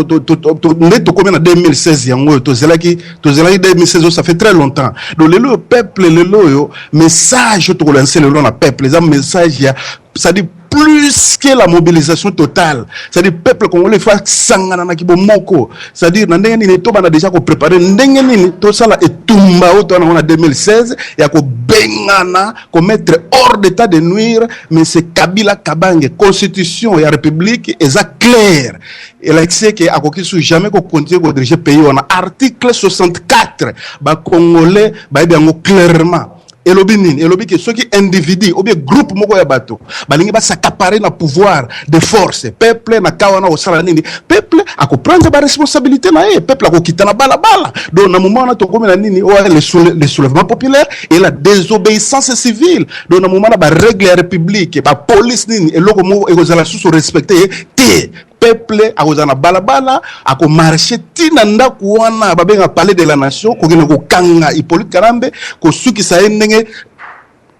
combien en 2016 yango to zelaki 2016 ça fait très longtemps donc lelo peuple lelo message to lancer lelo na peuple les message ya c'est-à-dire plus que la mobilisation totale, c'est-à-dire peuple congolais faut sangana na kibomoko, c'est-à-dire na ndenge ni to bana déjà ko préparer ndenge ni to sala etumba auto na 2016 ya ko bengana ko mettre hors d'état de nuire mais c'est Kabila Kabange constitution ya république est clair et là c'est que akoki sou jamais ko continuer ko diriger pays on a article 64 ba congolais ba bien clairement elobi nini elobi ke soki individu ou bien groupe moko ya bato balingi basaccaparer na pouvoir de force peuple na kawana osala nini peuple akoprendre ba responsabilité na ye peuple akokita na balabala donc na moment na tokomi na nini le soulèvement populaire et la désobéissance civile donc na moment na ba règle ya république ba police nini eloko moko ekozala susu respecter te peuple akozana balabala ako marcher tina ndaku wana babenga palais de la nation kokene ko kanga Hippolyte Karambe ko suki sa ndenge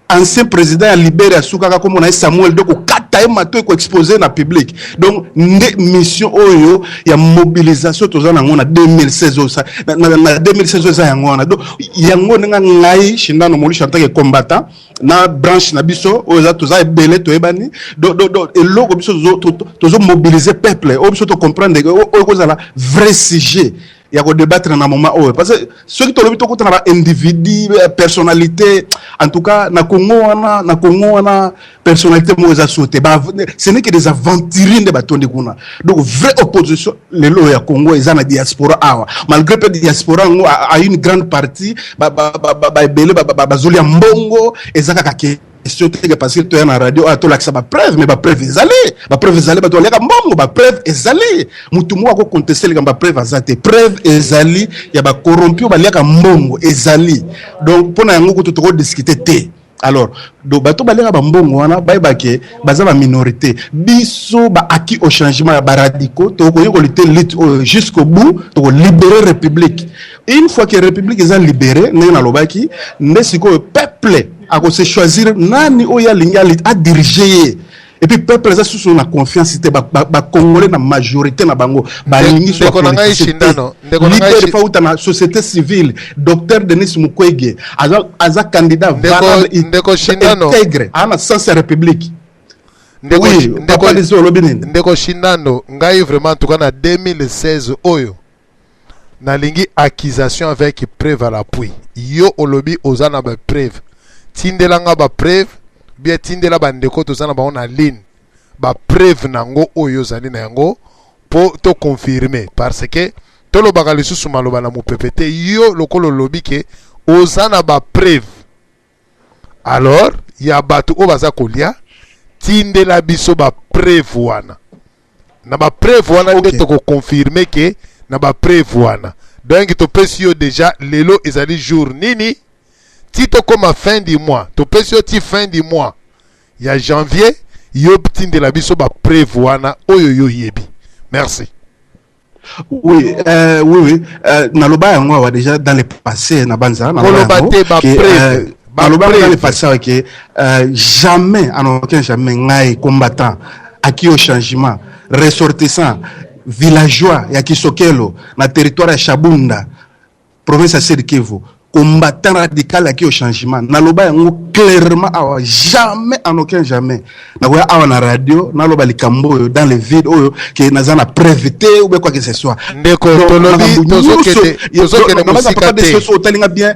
ancien président ya Libéria sukaka comme on a Samuel Doku kata mato ko exposer na public donc nde mission oyo ya mobilisation tozana ngona 2016 na 2016 za yangona donc yango nga ngai shindano moli chantage combattant na branche na biso oza toza ebele to ebani donc eloko biso tozo mobiliser peuple o biso to comprendre o kozala vrai sujet il y a débattre dans un moment parce que ceux qui ont côté na individu personnalité en tout cas na Congo wana personnalité moza sauté ce n'est que des aventuriers de batondi kuna donc vraie opposition les lois ya Congo ils ont la diaspora awa malgré que diaspora a une grande partie ebele bazoli ya mbongo ezaka kake parce que tu es en radio tu as la preuve mais la preuve est allée la preuve est allée tu as la preuve est allée mutumu ako contester la preuve azate preuve est allée il y a ba corrompu ba liaka mbongo est allée donc pour na yango to discuter te alors donc bato ba liaka ba mbongo wana ba ke baza ba minorité biso ba acquis au changement ya ba radicaux to ko yoko lutter jusqu'au bout to libérer république une fois que république est libérée na lobaki ndesiko peuple à se choisir nani oya lingali a diriger et puis peuple ça sous la confiance c'était ba congolais na majorité na bango ba lingi so leader fa uta na société civile docteur Denis Mukwege aza candidat valable intègre ana sens république
ndeko shindano ngai vraiment tout na 2016 oyo na lingi accusation avec preuve à l'appui yo olobi ozana ba preuve tindelanga ba preuve bien tindela bandeko tozana ba on a ligne ba preuve nango oyo zali na yango po to confirmer parce que to lo bakali susu maloba na mupepete yo lokolo lobi ke ozana ba preuve alors ya batu o baza kolia tindela biso ba preuve wana na ba preuve wana nde to ko confirmer ke na ba preuve wana donc to pesio déjà lelo ezali jour nini tito comme à fin du mois to pesio ti fin du mois il y a janvier yo tinde la biso ba preuve wana oyo yo yebi merci.
Oui, naloba yango wa déjà dans le passé na banza na dans le passé que jamais en aucun jamais ngai combattant acquis au changement ressortissant villageois ya Kisokelo na territoire ya Shabunda province ya Sud Kivu combattant radical acquis au changement naloba yango clairement awa jamais en aucun jamais na kwa awa na radio naloba likambo dans le vide oyo ke nazana prévité ou quoi que ce soit
ndeko tolobi tozokete musika te
so talinga bien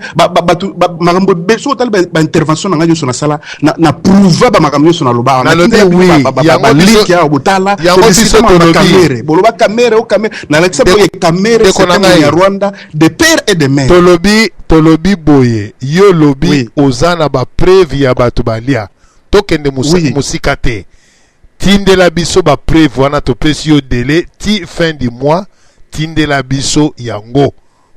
makambo beso tal ba intervention na ngayo na sala na prouver ba makambo so na loba
na oui
yango link ya botala
yango biso tolobi
boloba caméra na l'exemple caméra ya Rwanda de père et de mère
tolobi boye yo lobi ozana ba preuve ya batu balia tokende musika te tindela biso ba preuve wana to pesi yo délai ti fin du mois tindela biso yango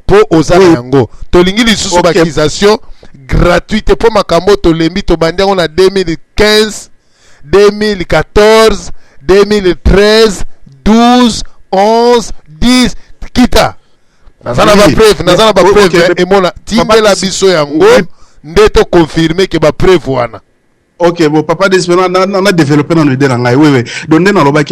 po ozana yango tolingi lisusu ba accusation gratuite po makambo tolembi to bandiango na 2015 2014 2013 12 11 10 kita nazana ba preuve emona tindela biso yango ndeto confirmer que ba preuve wana.
Ok, bon, papa d'espérance, on a développé dans le dé dans oui. Donc, dans le bac,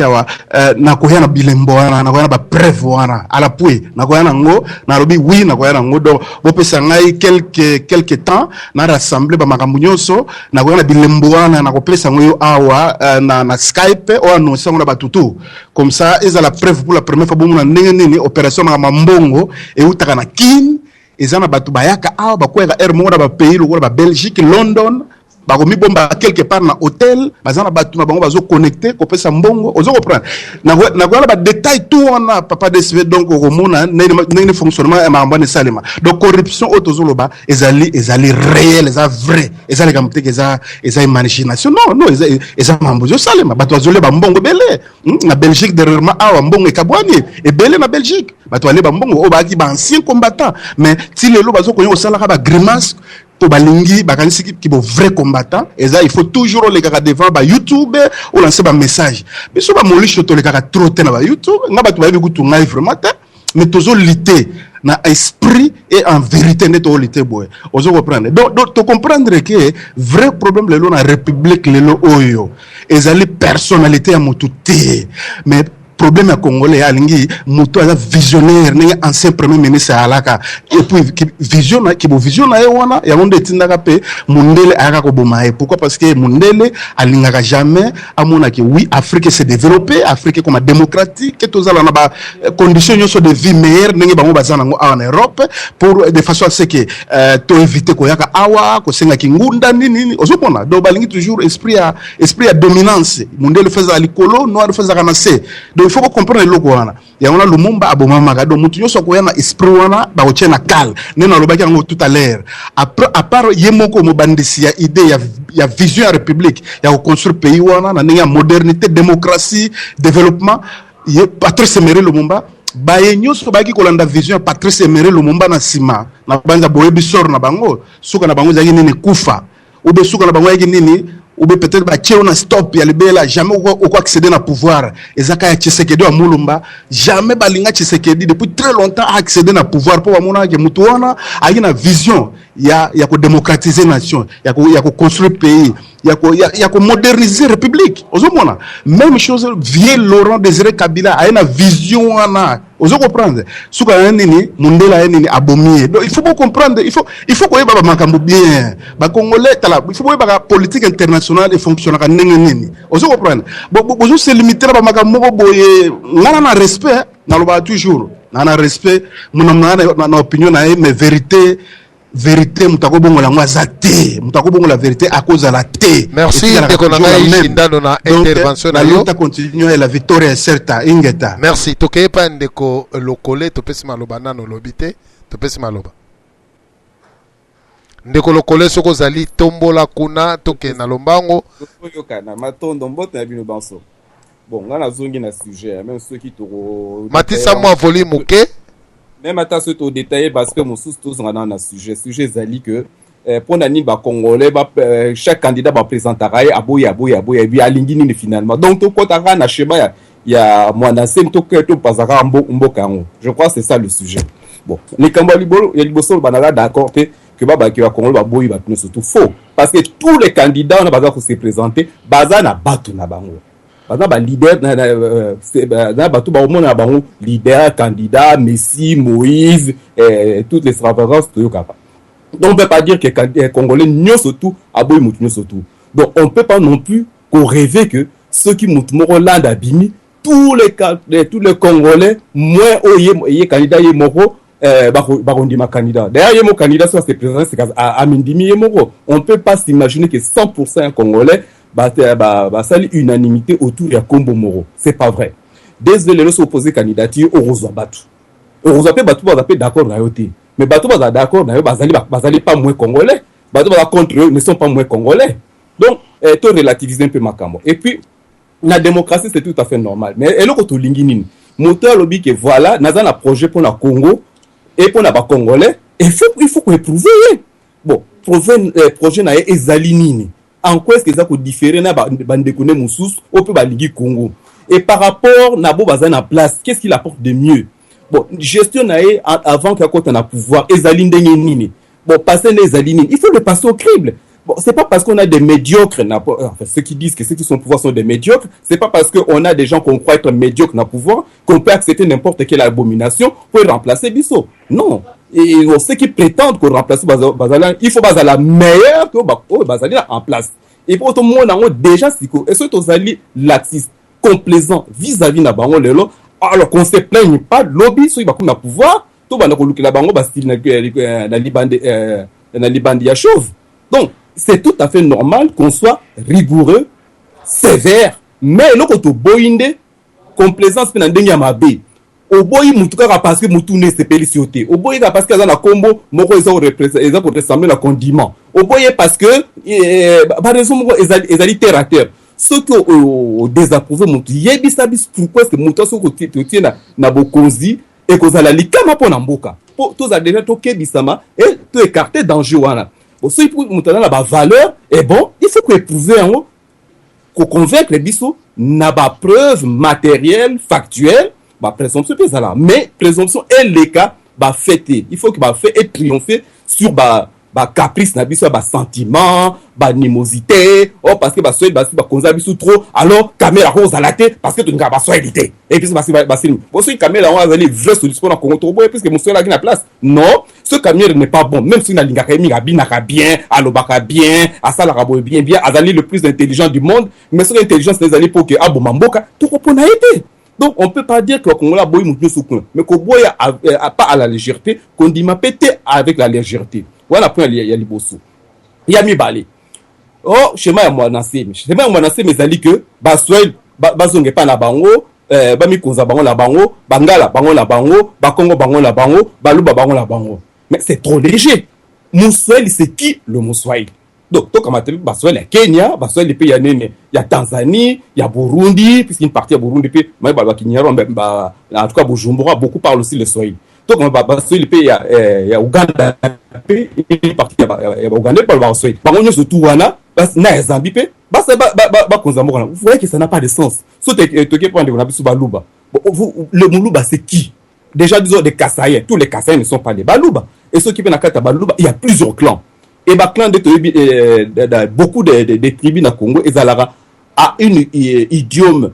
na koya na bilembo, na koya na ba preuve wana, à la pouille, na koya na ngo, na lobi oui, na koya na ngo. Donc, on peut s'engager quelque temps, na rassembler ba makambunyonso, na koya na bilembo wana, na kopele sangoyo awa, na Skype, ou annoncer on a batutu. Comme ça, ils ont la preuve pour la première fois, bon, na nene opération na mambongo, et ou taka na kin, ils ont na batu bayaka awa, ba koya Air Mora, ba pays, ba Belgique, London. bakomi bomba quelque part na hôtel bazana batu na bango bazo connecter ko pesa mbongo ozo comprendre na ba détail tout on a papa DSV donc au mona ne fonctionnement et mambane salema donc corruption autozoloba ezali réel eza vrai ezali kamte eza imagination non eza mambozo salema batu azole ba mbongo belé na Belgique dernièrement awa mbongo ekabwani et belé na Belgique batu ale ba mbongo o ba ki ba ancien combattant mais ti lelo bazo ko yo sala ba grimace to balingi bakanisi ki bo vrai combattant eza il faut toujours les gars devant ba YouTube ou lancer ba message biso ba molisho to les gars trop te na ba YouTube nga batu ba biku tungai vraiment mais toujours lutter na esprit et en vérité ne to lutter boy ozo comprendre donc to comprendre que vrai problème lelo na république lelo oyo ezali personnalité ya mutu te mais problème à Congolais alingi muto ala visionnaire n'est ancien premier ministre alaka et puis vision qui vision na wana ya monde tindaka pe mundele aka ko bomae pourquoi parce que mundele alingaka jamais amona que oui Afrique s'est développée Afrique comme démocratique que tous ala na ba conditions de vie meilleure n'est bango bazana en Europe pour de façon à ce que to éviter ko yaka awa ko senga kingunda nini ozopona do balingi toujours esprit à dominance mundele faisait alikolo noir faisait kanase il faut comprendre le wana ya wana Lumumba abomama gado mutu nyoso ko yana esprit wana ba ochena kal nena lobaki ngo tout à l'heure après à part yemoko mobandisi ya idée ya vision ya république ya construire pays wana na ninga modernité démocratie développement ye Patrice Emery Lumumba baye nyoso baki kolanda vision ya Patrice Emery Lumumba na sima na banza boyebi sor na bango suka na bango zaki nini kufa ube suka na bango yaki nini ou peut-être ba on a stop ya libela jamais ou quoi accéder na pouvoir ezaka ya Tshisekedi wa Mulumba jamais balinga Tshisekedi depuis très longtemps accéder na pouvoir pour amona ke mutu wana ayina vision ya ko démocratiser nation ya ko construire pays ya ko moderniser république ozomona même chose vieux Laurent Désiré Kabila ayina vision wana ozo comprendre suka nini mundela nini abomie donc il faut comprendre il faut ko yeba makambo bien ba congolais tala il faut ko yeba politique internationale et fonctionner ka nini ozo comprendre bozo se limiter ba makambo boye ngana na respect na loba toujours na respect na opinion na mais vérité mutako bongo la ngwazate mutako bongo la vérité à cause de la té
merci de konanga indano na intervention na yo
ta continuer la victoire est certaine ingeta
merci toke pa ndeko lokole to pesi maloba nano lobité to pesi maloba ndeko lokole soko zali tombola kuna toke na lombango
kana matondo mbota bino banso bon ngana zongi na sujet même ceux qui toro
matisa moi volume OK
même à ce au détaillé parce que mon tous dans un sujet zali que pour nani ba congolais chaque candidat va présenter aboya puis alingini finalement donc to kotaka na sheba ya mwana sento que to pasaka mbokango je crois c'est ça le sujet bon les kamba libolo ya liboso banala d'accord que baba ki ba congolais ba boyi ba surtout faux parce que tous les candidats on a besoin de se présenter bazana batu na bango ba leader na batu ba omona bango leader candidat Messi Moïse toutes les extravagances to yoka. Donc on peut pas dire que les Congolais nyo surtout aboy mutu nyo surtout. Donc on peut pas non plus qu'on rêver que ceux qui mutu Moroland abimi tous les Congolais moins oye candidat ye moko ma candidat. D'ailleurs ye mo candidat soit se présenter c'est à Mindimi ye moko. On peut pas s'imaginer que 100% un Congolais sali unanimité autour ya Kombo Moro. C'est pas vrai. Désolé, le opposé candidature au Rosa Batu. Au Rosa Batu va d'accord na yoté. Mais Batu va d'accord na yo bazali pas moins congolais. Batu va contre eux ne sont pas moins congolais. Donc to relativiser un peu makambo. Et puis la démocratie c'est tout à fait normal. Mais eloko to lingini. Moteur lobby que voilà, naza na projet pour la Congo et pour la ba congolais. Il faut qu'on éprouver. Bon, projet na ezali nini. En quoi est-ce que ça peut différer na bande kone moussous au peu baligi Congo et par rapport na bo bazan en place qu'est-ce qu'il apporte de mieux bon gestion na avant qu'il y ait un pouvoir ezali ndenge nini bon passer les aligner il faut le passer au crible bon c'est pas parce qu'on a des médiocres enfin ceux qui disent que ceux qui sont au pouvoir sont des médiocres c'est pas parce qu'on a des gens qu'on croit être médiocres na pouvoir qu'on peut accepter n'importe quelle abomination pour remplacer Bisso non. Et ceux qui prétendent qu'on remplace Bazali, il faut Bazali la meilleure que Bazali en place. Et pour tout le monde, on a déjà siko. Et ceux qui alliés laxistes, complaisants vis-à-vis de Bango Lelo, alors qu'on se plaigne pas, lobby, ceux qui ont le pouvoir, tout le monde a la Bango, style na Libandi ya chauve. Donc, c'est tout à fait normal qu'on soit rigoureux, sévère, mais le côté boyinde, complaisance pe na ndenge ya mabe. Oboyi mutu kaka parce que mutu ne sepeli sioté. Oboyi parce que azana combo moko eza ko ressembler na condiment. Oboyi parce que par raison moko ezali terre à terre. Ce que désapprouvé mutu yebisa bis pourquoi est-ce que mutu so ko tie na bokonzi et ko zala likama pona mboka. Po to za déjà to kebisama et to écarter danger wana. Bon so pour mutu na ba valeur et bon, il faut que éprouver en qu'on convaincre les biso na ba preuve matérielle, factuelle, ba présomption pesa là. Mais présomption et les cas ba fêter. Il faut que ba fait et triompher sur ba caprice na biso, ba sentiment, ba animosité. Oh parce que ba soy ba konza biso trop. Alors caméra rose à la tête parce que tu n'as pas soyalité. Et puis ba bon ce caméra on va aller vrai solution na Congo Togo parce que mon soeur là qui na place. Non, ce caméra n'est pas bon même si na linga kami ga bien, alobaka bien, asala rabo bien, azali le plus intelligent du monde, mais cette intelligence les ali pour que abo mamboka tout repona été. Donc on peut pas dire que Congo la boy moutou soukun, mais ko boy pas à la légèreté, qu'on dit m'a pété avec la légèreté. Voilà point il y a liboso. Il y a mi balé. Oh, schéma ya mwana semi. Schéma ya mwana semi ezali que ba soel ba zonge pa na bango, ba mi konza bango la bango, bangala bango la bango, ba Congo bango la bango, baluba bango la bango. Mais c'est trop léger. Moussoel c'est qui le Moussoel? Donc, comme tu as dit, il y a Kenya, il y a Tanzanie, il y a Burundi, puisqu'une partie à Burundi, en tout cas, Bujumbura, beaucoup parlent aussi le Swahili. Donc, il y a Ouganda, une partie à Ouganda, il y a Swahili. Par contre, surtout, il y a Zambie, vous voyez que ça n'a pas de sens. Le Moulouba, c'est qui? Déjà, disons des Kassaïens. Tous les Kassaïens ne sont pas des Balouba. Et ceux qui viennent à Balouba, il y a plusieurs clans. Et bah clan de beaucoup de tribus dans Congo, ils a un idiome,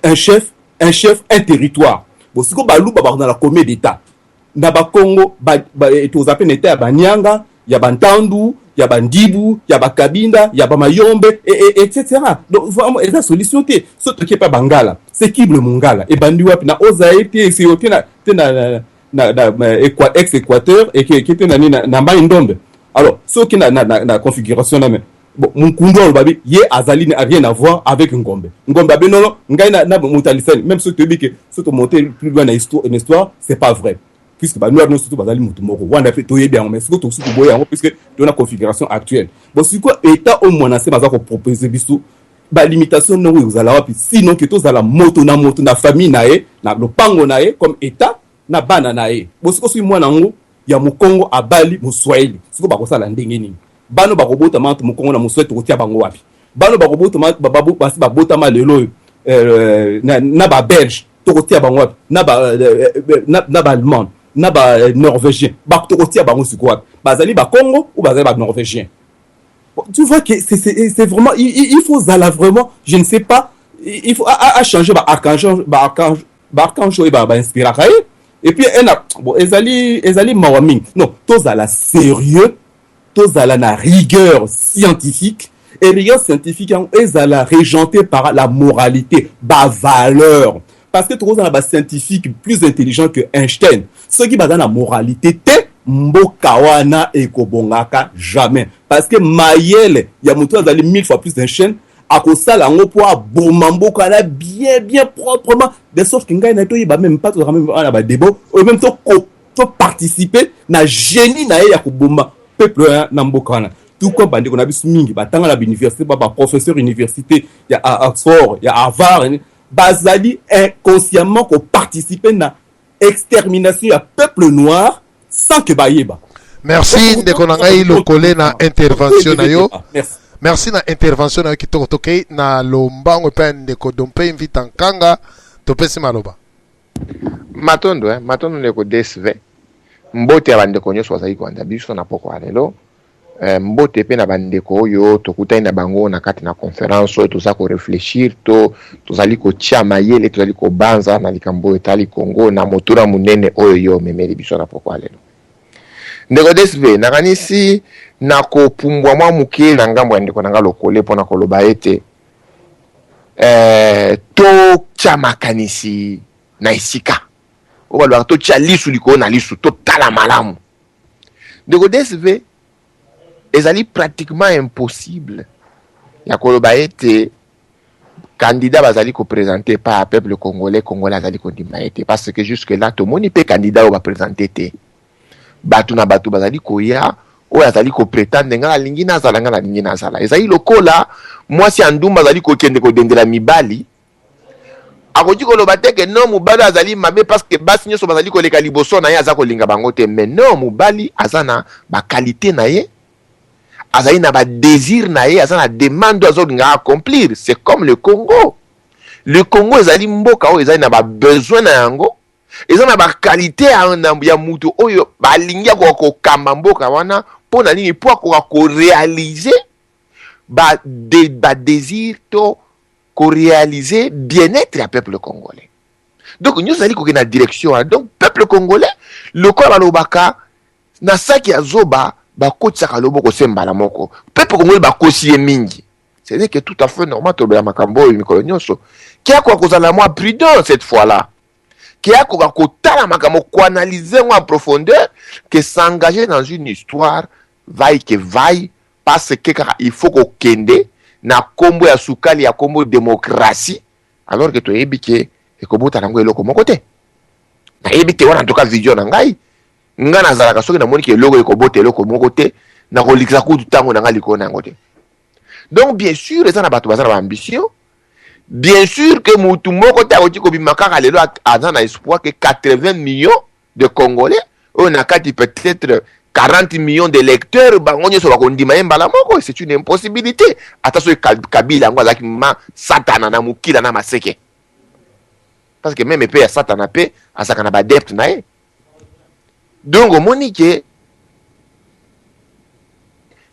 un chef, un territoire. Bon, si on Balouba dans la commune d'État, dans le Congo, tous appellent l'État, il y a Nyanga, il y a Bantandu, il y a Bandibu, il y a Bakabinda, il y a Bamayombe, etc. Donc vraiment, il y a solution. Ce qui est pas Bangala, c'est qui le Mongala. Et Bandiwap na Ozaïti, c'est na ex-Équateur et qui était na Maïndombe. Alors, ceux qui n'ont la configuration, bon, mon Kundo, Azali n'a rien à voir avec Ngombe. Ngombe, non, même ceux qui disent que ceux qui montent plus loin dans l'histoire, c'est pas vrai. Puisque nous avons surtout Bazali Moutoumoro. On a fait tout bien, mais c'est tout ce que vous voyez, puisque dans la configuration actuelle. Bon, c'est quoi, État au moins, c'est pour proposer bisou. Bah, limitation, non, vous allez avoir, sinon, que tous à la moto, na famille, na le pango, comme État, na bananae. Bon, c'est quoi, moi, nango, ya Mukongo abali Muswahili siko bakosala ndenge nini bano bakobota mante Mukongo na Muswahili tokotia bango wapi bano bakobota mante babu basi babota ma lelo na ba belge tokotia bango wapi na ba allemand na ba norvégien tokotia bango siko wapi bazali ba Congo ou bazali ba norvégien. Tu vois que c'est vraiment il faut zala vraiment je ne sais pas il faut à changer ba archange et ba inspiration. Et puis, bon, ezali mawaming. Non, tous à la sérieux, tous à la rigueur scientifique. Et rigueur scientifique, ils à la régenté par la moralité, la valeur. Parce que tous à la scientifique plus intelligent que Einstein. Ceux qui basent la moralité, mbokawana et kobongaka jamais. Parce que Mayel, il y a montré dans les 1000 fois plus d'Einstein. À cause ça, là, on peut bomambo kana bien proprement. De sorte que ngai na to yiba même pas to même na ba débat, ou même to participer na génie na ya ko bomba peuple na mbokana. Tout comme bandi qu'on a bisu mingi ba tanga la université ba professeur université ya à Oxford, ya Harvard, bazali inconsciemment ko participer na extermination ya peuple noir sans que ba yeba.
Merci de konangai lo collé na intervention na yo. Merci na intervention na kitoko tokei na lombango pe ndeko dompe invite nkanga topesi maloba
matondo ndeko DSV mbote ya bandeko nyonso bazali kwanda biso na poko alelo mbote pe na bandeko oyo tokutai na bango na kati na conférence oyo toza ko réfléchir tozali kotia mayele tozali kobanza na likambo etali Congo na motura munene oyo yo memeli biso na poko alelo ndeko DSV nakanisi na kopumbwa mwa muke na ngambo ya ndeko nanga lokole pona koloba ete to tia makanisi na isika obalwa to tia lisu liko na lisu to tala malamu ndeko DSV ezali pratiquement impossible ya koloba ete candidat bazali ko présenter par peuple congolais azali kondima ete parce que jusque là tomoni pe candidat o ba présenter te batu na batu bazali koya oyo azali ko prétendre nga alingi nazala nga alingi nazala ezali lokola mwasi ya ndumba azali kokende kodendela mibali akoki koloba te ke non mobali azali mabe parce que basi nyonso bazali koleka liboso na ye aza kolinga bango te mais non mobali aza na bakalite na ye azali na badésir na ye aza na demande azolinga accomplir. C'est comme le Congo. Le Congo ezali mboka oyo ezali na babesoin na yango eza na bakalite ya mutu oyo balingi kokamba mboka wana mpo na nini mpo akoka korealize badésir to korealize bien-être ya peuple congolais. Donc nyonso ezali kokende na direction wana. Donc peuple congolais lokola balobaka na saki ya zoba bakotisaka loboko sembala moko peuple congolais bakosi ye mingi. C'est que tout à fait normal tobela makambo oyo mikolo nyonso kia kwa kozala mwa prudent cette fois-là kia kwa kotala makambo koanalyser en profondeur que s'engager dans une histoire vaille que vaille parce que il faut ko kende na kombo ya sukali ya kombo démocratie alors que toyebi ke ekobota nango eloko moko te na yebi te wana en tout cas vision na ngai nga nazalaka soki namoni ke eloko ekobota eloko moko te na kolikisa kutu tango na ngai likolo nango te. Donc bien sûr eza na bato baza na ambition, bien sûr que mutu moko te akoti kobimaka lelo aza na espoir que 80 millions de Congolais on a kati peut-être 40 millions de lecteurs bango nyonso bakondima ye mbala moko. C'est une impossibilité ata soki Kabila yango azalaki ma satana na mokila na maseke parce que même pe ya satana pe azaka na badepte na ye. Donc omoni ke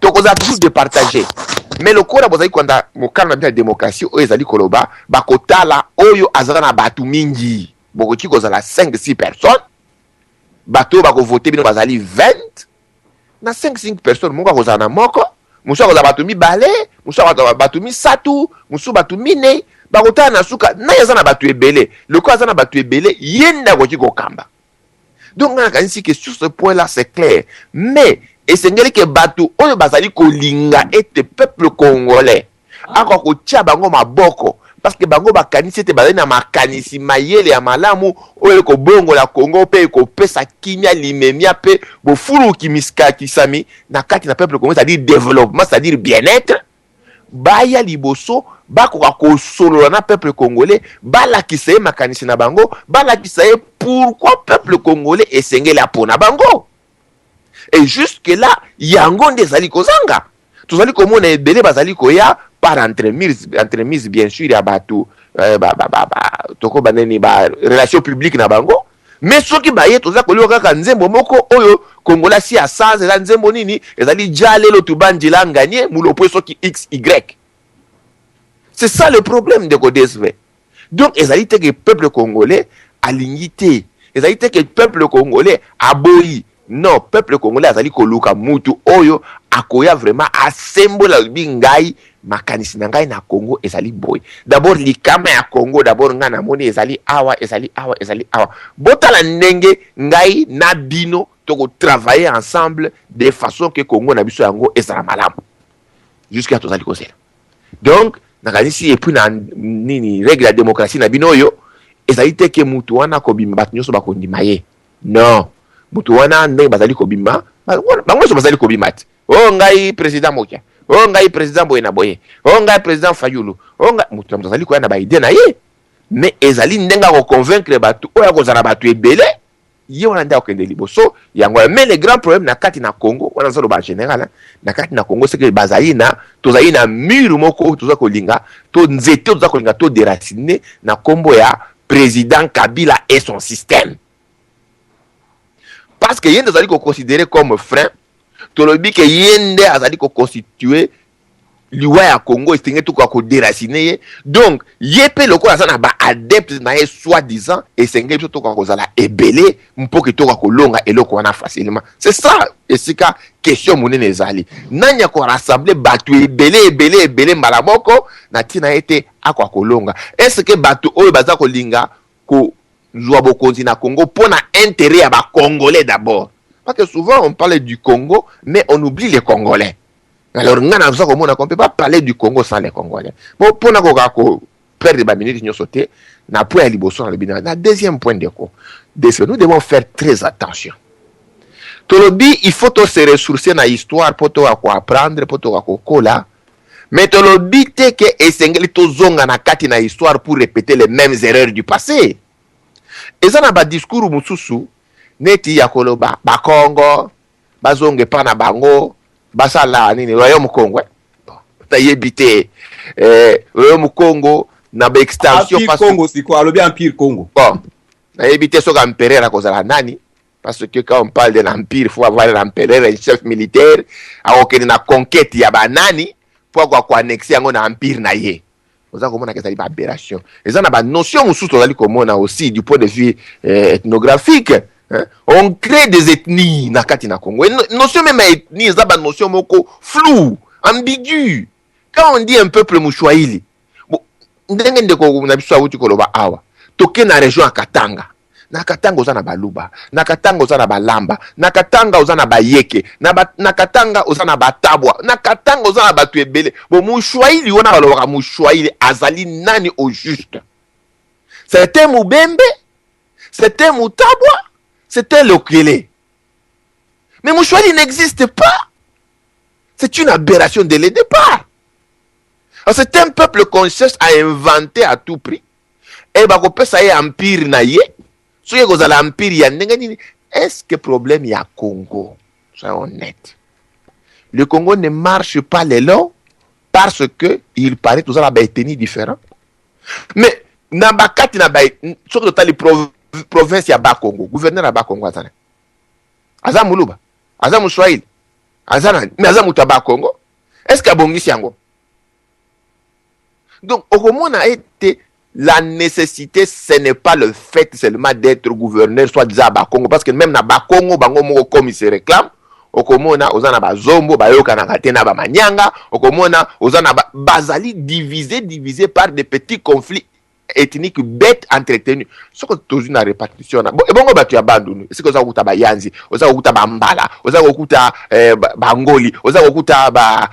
tokoza toujours de partager mais le kola bozali kwanda mokala na démocratie oyo ezali koloba bakotala oyo azala na batu mingi bokoki kozala 5-6 personnes bato bakovote bino bazali 20 na 5-5 personnes moko akozala na moko musu akozala batu mibale musu akozala batu misatu musu batu mine bakotala na suka na yaza na batu ebele lokola aza na batu ebele yenda akoki kokamba. Donc on a kanisi que sur ce point là c'est clair mais esengeli ke batu oyo bazali kolinga ete peuple congolais ako kotia bango maboko parce que bango bakanisi ete bazali na makanisi mayele ya malamu oyo kobongola Congo pe kopesa kimia limemia pe bofulu kimiska kisami na kati na peuple congolais, c'est-à-dire développement, c'est-à-dire bien-être baya liboso bakoka kosolola na peuple congolais balakisa ye makanisi na bango balakisa ye pourquoi peuple congolais esengeli apona bango. Et jusque là yango nde ezali kozanga tozali komona ebele bazali koya par entremise bien sûr ya bato toko baneni ba relation publique na bango mais soki baye toza kolioka kaka nzembo moko oyo Kongola si a sans eza nzembo nini ezali jalelo tubanjila nganye mulopo soki XY. C'est ça le problème de Kodesve. Donc ezali te que peuple congolais alingi te ezali te que peuple congolais aboyi. Non, peuple congolais azali koluka mutu oyo akoya vraiment asembola bingai makanisi na ngai na Congo ezali boy. D'abord likama ya Congo d'abord nga na moni ezali awa. Botala ndenge ngai na bino toko travailler ensemble de façon que Congo na biso yango ezala malamu. Jusqu'à tozali kozela. Donc nakanisi et puis na nini règle la démocratie na bino yo ezali te ke mutu wana kobima bat nyoso bakondima ye. Non. Mutu wana ndenge bazali kobima bango so bazali kobima te o ngai président mokia o ngai président boye na boye o ngai président Fayulu o ngai mutu bazali koya na ba idée na ye mais ezali ndenga ko convaincre batu oya kozala batu ebele ye wana nda okende liboso yango. Mais le grand problème na kati na Congo wana zalo ba général na kati na Congo c'est que bazali na tozali na mur moko toza kolinga to nzete toza kolinga to déraciner na kombo ya président Kabila et son système. Parce que yende azali ko considéré comme frein tolobi ke yende azali ko constituer liwa ya Congo estinge tout ko déraciner. Donc yepe loko azana ba adepte na ye soi-disant estinge tout ko zala ebele mpoke to ko longa eloko wana facilement. C'est ça esika question monene ezali nanya ko rassembler batu ebele mbala moko na tina ete akwa kolonga. Est-ce que batu oyo baza ko linga ko Zouabo na Congo pour na intérêt à ba Congolais d'abord. Parce que souvent on parle du Congo, mais on oublie les Congolais. Alors, on ne peut pas parler du Congo sans les Congolais. Bon, pour nous perdre des minutes, nous sauter. Na point liboso le bina. Na deuxième point de quoi. Nous devons faire très attention. Tolobi, il faut se ressourcer dans l'histoire pour apprendre, pour kola. Mais tolobi te que esengeli to zonga na kati na histoire pour répéter les mêmes erreurs du passé. Et ça na ba discours mususu neti ya koloba ba Congo bazonge pa na bango basala nini royaume Congo. Ta yebite royaume Congo na ba extension
parce que Congo c'est quoi le bien empire Congo.
Bon, na yebite so ka empereur à cause la nani parce que quand on parle de l'empire il faut avoir l'empereur un chef militaire a aucune na conquête ya banani pour quoi annexer yango na empire na ye. Oza komona que ça li ba aberration. Et ça na ba notion mususu tozali komona aussi du point de vue ethnographique. Hein? On crée des ethnies na kati na Congo. Notion même ethnie, ça ba notion moko flou, ambigu. Quand on dit un peuple Mouchouaïli, bon, ndenge ndeko na biso awuti koloba awa. Toke na région ya Katanga. Na Katanga oza na baluba, na Katanga oza na balamba, na Katanga oza na bayeke, na Katanga oza na batabwa, na Katanga oza na batu ebele. Bon, Mouchouaïli ona balobaka Mouchouaïli azali nani au juste. C'était Moubembe, c'était Moutabwa, c'était Lokele. Mais Mouchouaïli n'existe pas. C'est une aberration dès le départ. C'est un peuple qu'on cherche à inventer à tout prix. Et bah, qu'on ça y est empire na ye. Ce que vous avez l'empire ya n'engani. Est-ce que problème y a Congo? Soyons honnêtes. Le Congo ne marche pas les lots parce que il paraît que vous avez des ethnies différentes. Mais nabakati na ba ce que les provinces ya ba Congo, gouverneur ya ba Congo azana. Azamuluba, Azamu Swahili, Azana, mais Azamu Taba Congo. Est-ce qu'il y a bongisi yango? Donc, au moment a été la nécessité, ce n'est pas le fait seulement d'être gouverneur, soit disant à Congo, parce que même na Congo, bango moko comme il se réclame, au komona, ozana ba zombo, ba yoka na katena ba manyanga, au komona, ozana ba bazali divisé par des petits conflits ethniques bêtes entretenus. Ce que tu as une répartition. Bon, et bon, tu as abandonné. C'est que ça okuta ba yanzi, oza okuta ba mbala, oza okuta ba ngoli, oza okuta ba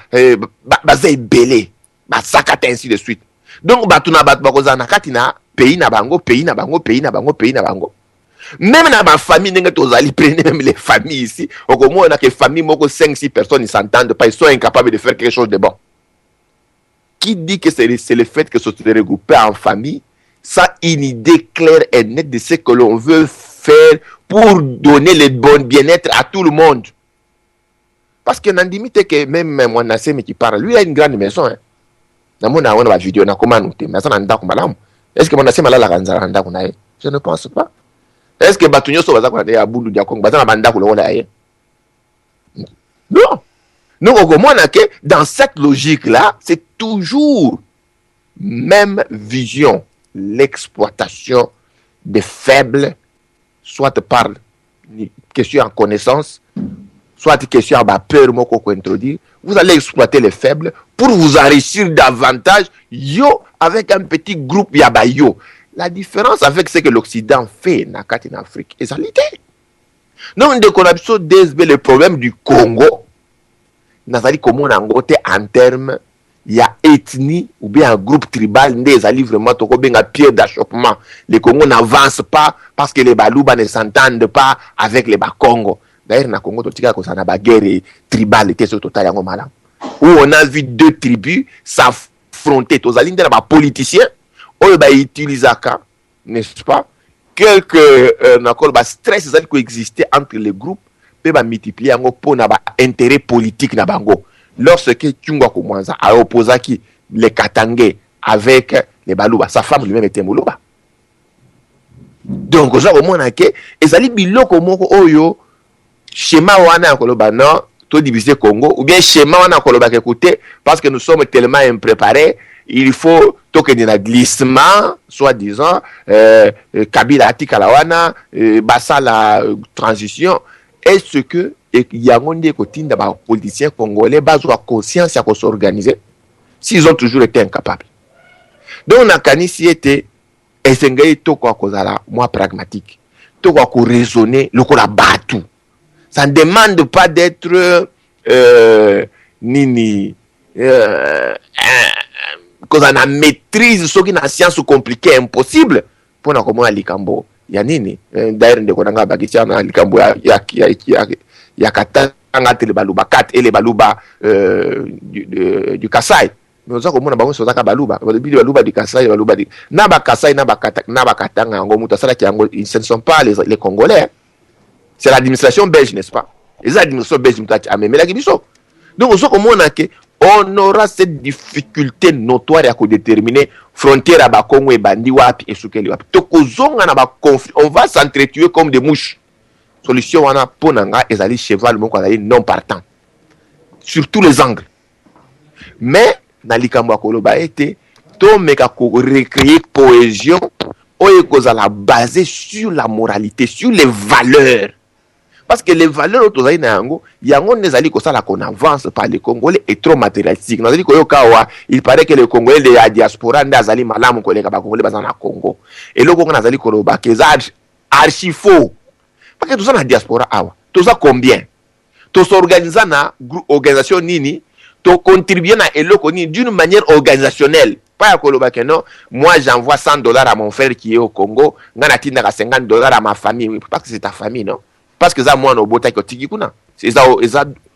zebele, ba sakata ainsi de suite. Donc, batuna bat bakoza na katina pays na bango. Même dans ma famille, même les familles ici, au moins on a que famille, 5-6 personnes, ils s'entendent pas, ils sont incapables de faire quelque chose de bon. Qui dit que c'est le fait que se regrouper en famille, ça une idée claire et nette de ce que l'on veut faire pour donner le bon bien-être à tout le monde. Parce que Nandimi, que même mon Nassem qui parle, lui il a une grande maison. Hein. Dans mon vidéo, est-ce que mon Nassem a la ranzaranda? Je ne pense pas. Est-ce que Batunyo Sobaza a Abundu Diakong Bazana Banda non. Donc, au moins, dans cette logique-là, c'est toujours même vision, l'exploitation des faibles, soit par question en connaissance, soit question à peur, introduire. Vous allez exploiter les faibles pour vous enrichir davantage, avec un petit groupe yabayo. La différence avec ce que l'Occident fait en Afrique, c'est l'idée. Donc, dès qu'on a le problème du Congo, nazali komona ngote en termes il y a ethnie ou bien un groupe tribal des ali vraiment toko benga pied d'achoppement. Le Congo n'avance pas parce que les Baluba ne s'entendent pas avec les Bakongo. D'ailleurs na Congo totika ko sana ba guerre tribale était sur total yango malam. Où on a vu deux tribus s'affronter tozali ndela ba politiciens oyo ba utilisaka, n'est-ce pas? Quelques nakol ba stress zali ko exister entre les groupes. Peut multiplier pour na intérêt politique na bango. Lorsque Tchungwa Kumwanza a opposé qui les Katangais avec les Baluba, sa femme lui-même était Moulouba. Donc ça au moins que et ça li biloko moko oyo schéma wana koloba non to diviser Congo ou bien schéma wana koloba écoutez parce que nous sommes tellement impréparés, il faut token na glissement soi-disant Kabila atikalawana basa la transition. Est-ce que il y a des politiciens congolais qui ont conscience à s'organiser s'ils ont toujours été incapables? Donc, on a qu'à été moins pragmatique. Tout quoi raisonner, le coup la battu. Ça ne demande pas d'être nini cause na maîtrise soki na science compliquée impossible pour na komona likambo ya nini d'ailleurs ndeko nanga bakisia na likambo ya katanga tele baluba 4 et les baluba du Kasai mais oza komona bango soza ka baluba du Kasai baluba na ba Kasai na ba katanga yango mutu asala ki yango ce ne sont pas les Congolais, c'est l'administration belge, n'est-ce pas? Les administrations belges mutu amemela ki biso. Donc oza komona ke on aura cette difficulté notoire à déterminer frontière à Bakongo et Bandi wapi et Soukeli wapi. Tokozonga na ba conflit, on va s'entretuer comme des mouches. Solution wana ponanga ezali cheval moko azali non partant sur tous les angles. Mais na likambo akoloba ete to meka ko recréer cohésion oyo kozala basée sur la moralité, sur les valeurs. Parce que les valeurs autour na yango nezali ko sala qu'on avance par les Congolais est trop matérialistique. Nazali ko yokawa, il paraît que les Congolais de la diaspora ndazali malamu ko leka ba Congolais bazana Congo. Et loko nazali ko loba que archi faux. Parce que tout ça na diaspora awa. Tout ça combien? To s'organiser na organisation nini? To contribuer na eloko nini d'une manière organisationnelle. Pas à koloba que non, moi j'envoie $100 à mon frère qui est au Congo, ngana tinda $50 à ma famille. Oui, parce que c'est ta famille, non? Parce que ça moi no bota ko tiki kuna. C'est ça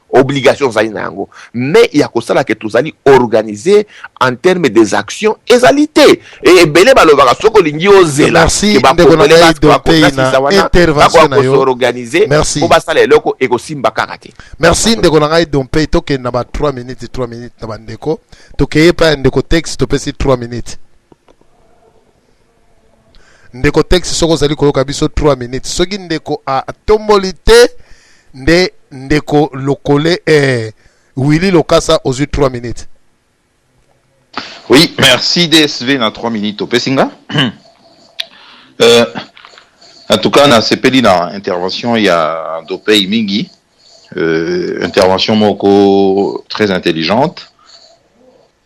obligation ça nango. Mais il y a que ça là que tous allez organiser en termes des actions égalité. Et belé balobaka soko lingi ozela.
Merci intervention na yo. Merci.
Pour basala eloko eko simba karate.
Merci ndeko na ngai dompe to ke na ba 3 minutes na bandeko. To ke pa ndeko texte to pesi 3 minutes. Ndeko texte soko zali koloka biso 3 minutes. Soki ndeko a tombolite ndeko lokole Willy Lokasa aux 3 minutes.
Oui, merci DSV dans 3 minutes au Pessinga. En tout cas, dans ces pays intervention, il y a Dopé Mingi, intervention moko très intelligente.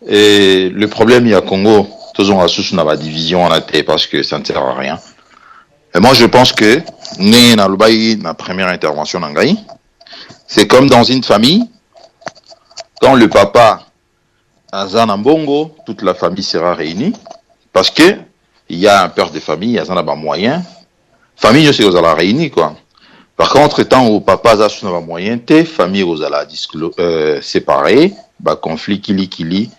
Et le problème, il y a Congo, tous on a sous la division en la tête parce que ça ne sert à rien. Et moi, je pense que la première intervention d'Angaï, c'est comme dans une famille, quand le papa a Zanambongo, toute la famille sera réunie, parce que il y a un père de famille, il y a un moyen, famille aussi aux ala réunie quoi. Par contre, tant au papa a un moyen, tes famille aux ala séparées, bah conflit kili,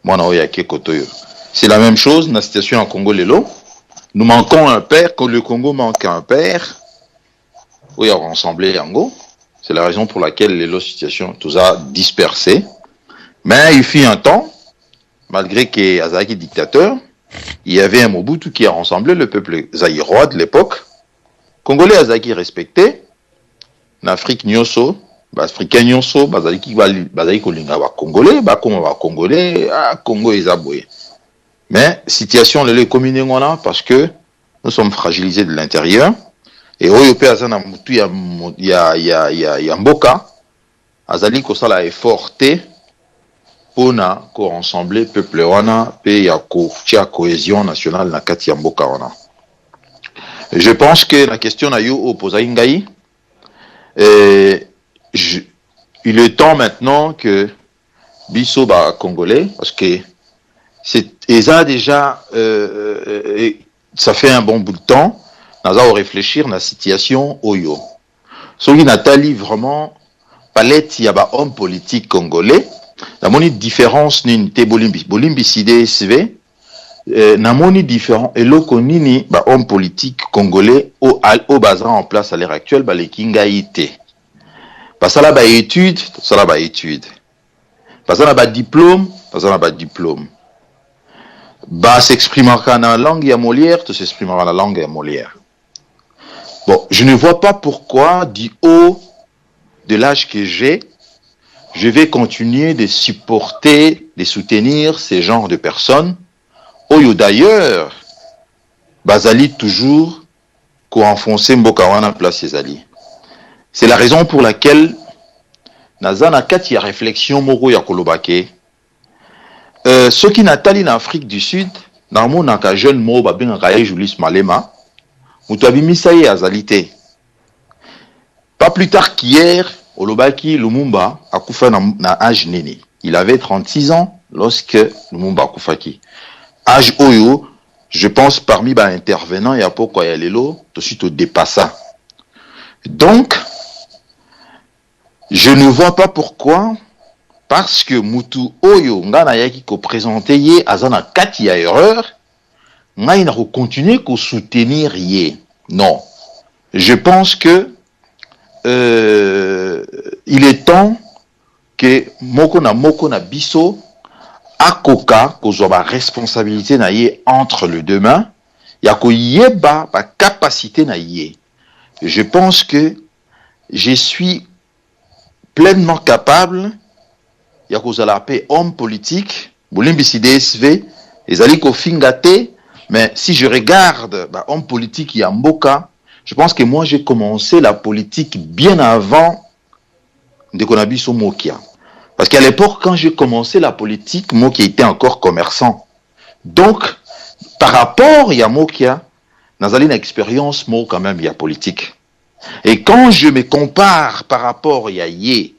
moi na oya kekotoyo. C'est la même chose dans la situation en Congo lelo. Nous manquons un père, quand le Congo manque un père, oui, on rassemblé Yango. C'est la raison pour laquelle les situations tout a dispersé. Mais il fut un temps, malgré qu'il y ait dictateur, il y avait un Mobutu qui a rassemblé le peuple zaïrois de l'époque. Congolais Azaki respecté, en Afrique Nyoso, Africain Nyoso, Bazali Kolinga Congolais, Congolais, Congo et Zaboué. Mais situation le commune parce que nous sommes fragilisés de l'intérieur. Et au Yopé Azana Moutou, il y a Mboka, Azali Kosala est forté pour na co-rassembler peuple wana, pe ya cohésion nationale na kati ya Mboka wana. Je pense que la question na yo opposa Ingaï, il est temps maintenant que Bisso ba Congolais, parce que et ça déjà, ça fait un bon bout de temps, nous allons réfléchir à la situation Oyo. Ce qui Nathalie vraiment, palette, il y a un homme politique congolais, la moni différence n'unité Bolimbi CDSV, na moni différent, et l'oko nini, ba homme politique congolais, au bazar en place à l'heure actuelle, ba les kingaïté. Parce que là, ba étude, ça là, ba étude. Parce que là, ba diplôme, parce que là, ba diplôme. Bah, s'exprimera dans la langue à Molière, tu s'exprimeras dans la langue à Molière. Bon, je ne vois pas pourquoi, du haut de l'âge que j'ai, je vais continuer de supporter, de soutenir ces genres de personnes. Oyo d'ailleurs, Bazali toujours, qu'enfoncer Mbokawana place Ezali. C'est la raison pour laquelle, Nazana Kati ya réflexion moro ya kolobake, ceux qui n'attendent en Afrique du Sud, dans mon cas jeune mot, Julius Malema, Moutabi Misaye Azalité. Pas plus tard qu'hier, Olobaki Lumumba akufa na âge nini. Il avait 36 ans lorsque Lumumba akufaki. Âge oyo, je pense parmi les intervenants, il y a pourquoi il y a l'élo, tout de suite au dépassa. Donc, je ne vois pas pourquoi, parce que Mutu Oyo, ngana yaki ko présenter yé, azana kati ya erreur, nga ina ko continuer ko soutenir yé. Non. Je pense que, il est temps que moko na biso, akoka, kozwa ba responsabilité na yé entre les deux mains, ya ko yeba ba capacité na yé. Je pense que je suis pleinement capable, ya kozala pe homme politique, bolimbisi DSV, ezali ko fingate, mais si je regarde bah, homme politique ya mboka, je pense que moi j'ai commencé la politique bien avant de Konabiso Mokia. Parce qu'à l'époque, quand j'ai commencé la politique, Mokia était encore commerçant. Donc, par rapport à Mokia, nazali une expérience moi quand même il y a politique. Et quand je me compare par rapport à Yé,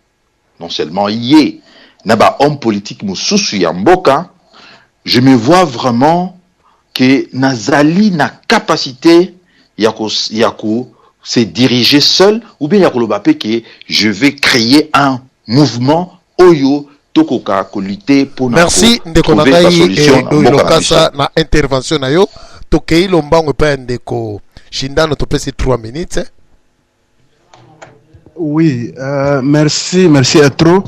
non seulement Yé, naba homme politique mususu ya mboka, je me vois vraiment que nazali na capacité yako se diriger seul ou bien yako lobapé que je vais créer un mouvement oyo tokoka ko lutter pour
merci ndeko na ngai lokasa na intervention na yo tokei lombango pa ndeko shindano topesi 3 minutes.
Oui, merci à trop.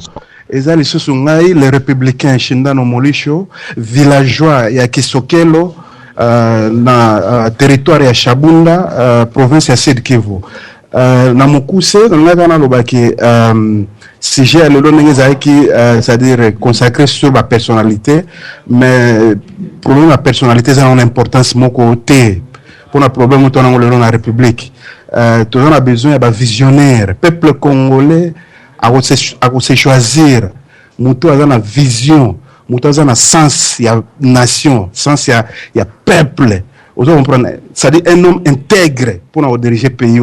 Ezali susu ngai les républicains shindano molisho villageois ya Kisokelo na territoire ya Shabunda province ya Sud Kivu. Na mukuse ngaka na lobaki sujet lelo ndenge qui c'est-à-dire consacré sur la personnalité, mais pour la personnalité ça a une importance moko te pour le problème où on a la République. Tout le monde a besoin d'un visionnaire. Peuple congolais a se choisir. Moutou a une vision. Moutou a un sens, il y a nation, sens, il y a peuple. C'est-à-dire un homme intègre pour nous diriger le pays.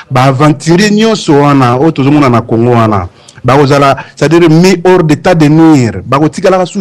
Ba aventurer nous sur wana, tout le monde na Congo wana. C'est-à-dire mis hors d'état de nuire,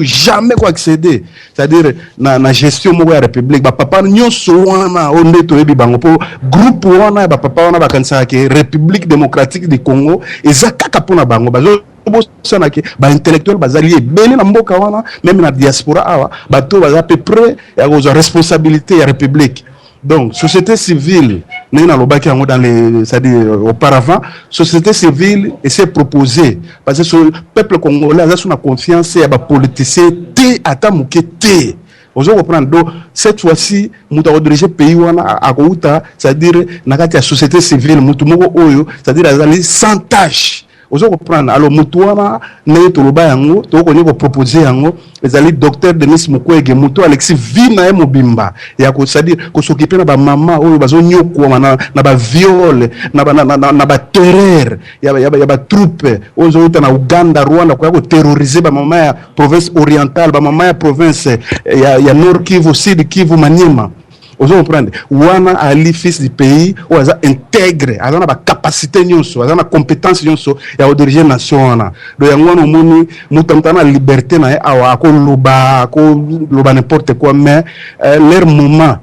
jamais quoi accéder, c'est-à-dire na gestion de la République, papa nyonso wana onde to yebi bango po groupe wana papa wana bakanisa ke République démocratique du Congo ezakaka pona bango bazo bosana ke ba intellectuel bazali ebele na mboka wana même na diaspora awa bato baza à peu près ya ko responsabilité ya République. Donc, société civile, dans les, c'est-à-dire auparavant, société civile essaie de proposer, parce que le peuple congolais a une confiance et les politiciens, cette fois-ci, nous avons dirigé le pays, c'est-à-dire la société civile, c'est-à-dire sans tâche. Ozo comprendre alors mutuana ne toloba yango to ko nyoko proposer yango ezali docteur Denis Mukwege mutu Alexis Vina mobimba ya ko c'est-à-dire ko s'occuper na ba mama oyo bazo nyoko na ba viol na ba terreur ya ba troupe ozo uta na Uganda Rwanda ko terroriser ba mama ya province orientale ba mama ya province ya Nord Kivu Sud Kivu Maniema. Vous comprenez? Wana ali fils du pays, ou aza intègre, aza na ba capacité nyonso, aza na compétence nyonso ya diriger nation wana. Do yango wana moni mutamtana liberté na awa ko loba n'importe quoi mais leur moment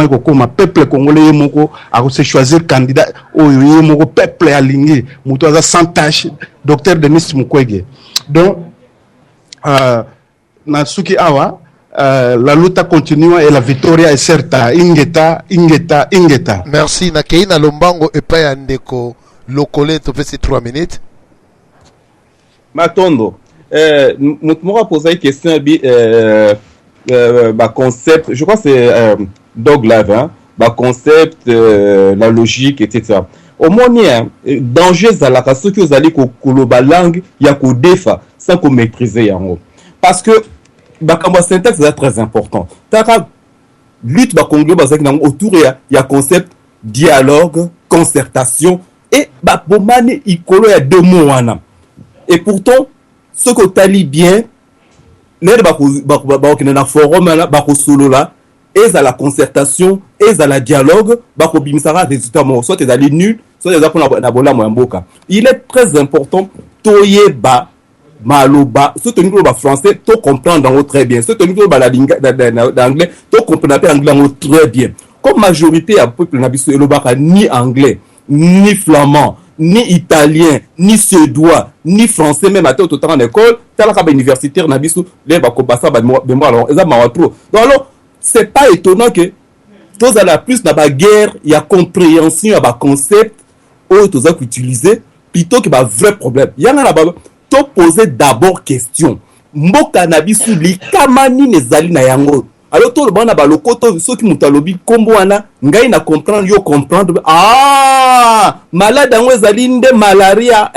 ko koma peuple congolais moko a se choisir candidat oyo moko peuple alingi, muto aza sans tâche, docteur Denis Mukwege. Donc na suki awa la lutte continue et la victoria est certa. Ingeta.
Merci. Nakeina Lombango et pas Ndeko Lokole, tu fais 3 minutes.
Matondo, moi poser une question, concept, je crois que c'est Doug Lave, hein, concept, la logique, etc. Au moins, danger à la race que vous allez la langue, il y a qu'au défa, sans qu'on maîtrise. Parce que la syntaxe est très important. La lutte autour il y a concept dialogue, concertation et il y a 2 mots. Et pourtant, ce que tu as dit bien, les forum et à la concertation et à la dialogue bakobimisaka résultat mo soit ezali nul soit ezali pour na bola mo mboka. Il est très important toyeba maloba surtout niveau ba français to comprendre très bien surtout niveau ba la d'anglais to comprendre anglais très bien. Comme majorité à peuple na biso elobaka ni anglais ni flamand ni italien ni suédois ni français même à tout autant en école talaka ba universitaire na biso les ba ko basa ba mémoire alors eza ma trop. Donc alors c'est pas étonnant que tous à la plus na ba guerre il y a compréhension à ba concept ou tous à utiliser plutôt que ba vrai problème. Il y en a là-bas to poser d'abord question. Mboka na biso li kamani nezali na yango. Alors tout le monde a le côté ceux qui mutalobi kombo wana ngai na comprendre yo comprendre malade en ezalinde malaria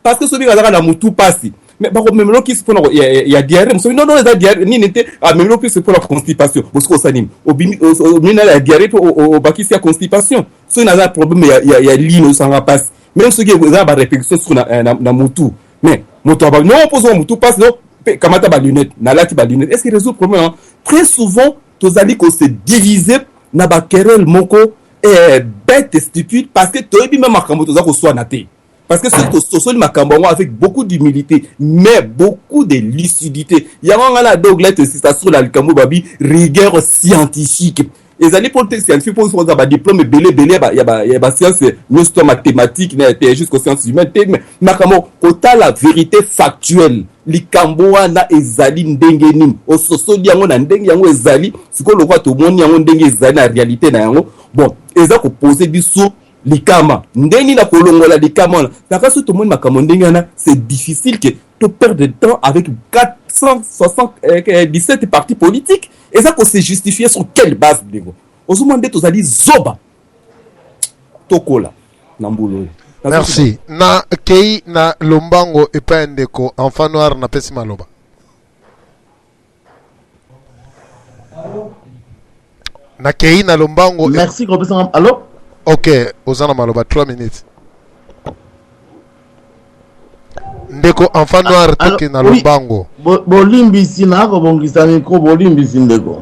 parce que celui qui a la mutu passi mais par même lo qui se pour il y a diarrhée non ça diarrhée ni n'était même lo plus pour la constipation parce que ça nim au mina la diarrhée au baki c'est la constipation ce n'a pas de problème il y a ligne ça va passer même ceux qui ont la réflexion sur na mutu mais mutu ba non posons mutu passe non kamata ba lunette na lati ba lunette est-ce que résout le problème hein? Très souvent tozali ko se diviser na ba querelle moko bête et stupide parce que toyebi même makambo toza ko soit naté parce que ce sont makambo avec beaucoup d'humilité mais beaucoup de lucidité ya ngala doglette c'est ça sur la likambo babi rigueur scientifique ezali pour te scientifique pour faire ba diplôme belé ya ba science non mathématique na été jusqu'aux sciences humaines mais makambo kota la vérité factuelle likambo wana ezali ndenge nini ososoli yango na ndenge yango ezali siko lokwa to moni yango ndenge ezali na réalité na yango bon eza ko poser biso likama ndeni na kolongola likama na parce que tout le monde makambo ndenge wana c'est difficile que de perdre de temps avec 477 partis politiques et ça qu'on se justifier sur quelle base ndego ozomande tozali zoba tokola na mbulu.
Merci. Na kei na lombango epa ndeko enfant noir na pesi maloba. Na kei na lombango.
Merci professeur. Allô?
OK, ozana maloba 3 minutes. Ndeko enfant noir toki na lombango.
Bolimbisi na ko bongisa micro bolimbisi ndeko.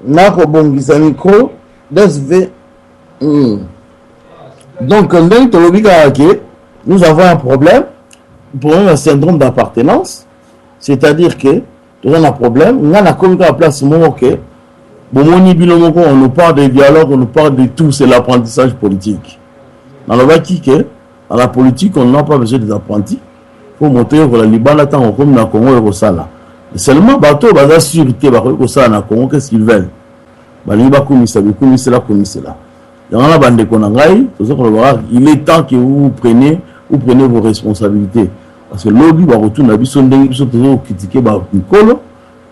Na ko bongisa micro DSV. Donc, nous avons un problème un syndrome d'appartenance, c'est-à-dire que nous avons un problème, nous avons comme la place on nous parle de dialogue, on nous parle de tout, c'est l'apprentissage politique. Dans la politique, on n'a pas besoin des apprentis. Il faut montrer que la Liban attend comme dans le Congo et Rosala. Seulement, bateau, la sûreté, Congo, qu'est-ce qu'ils veulent? Il est temps que vous preniez vos responsabilités. Parce que lobby va retourner à Bisson, toujours critiquer Nicolo,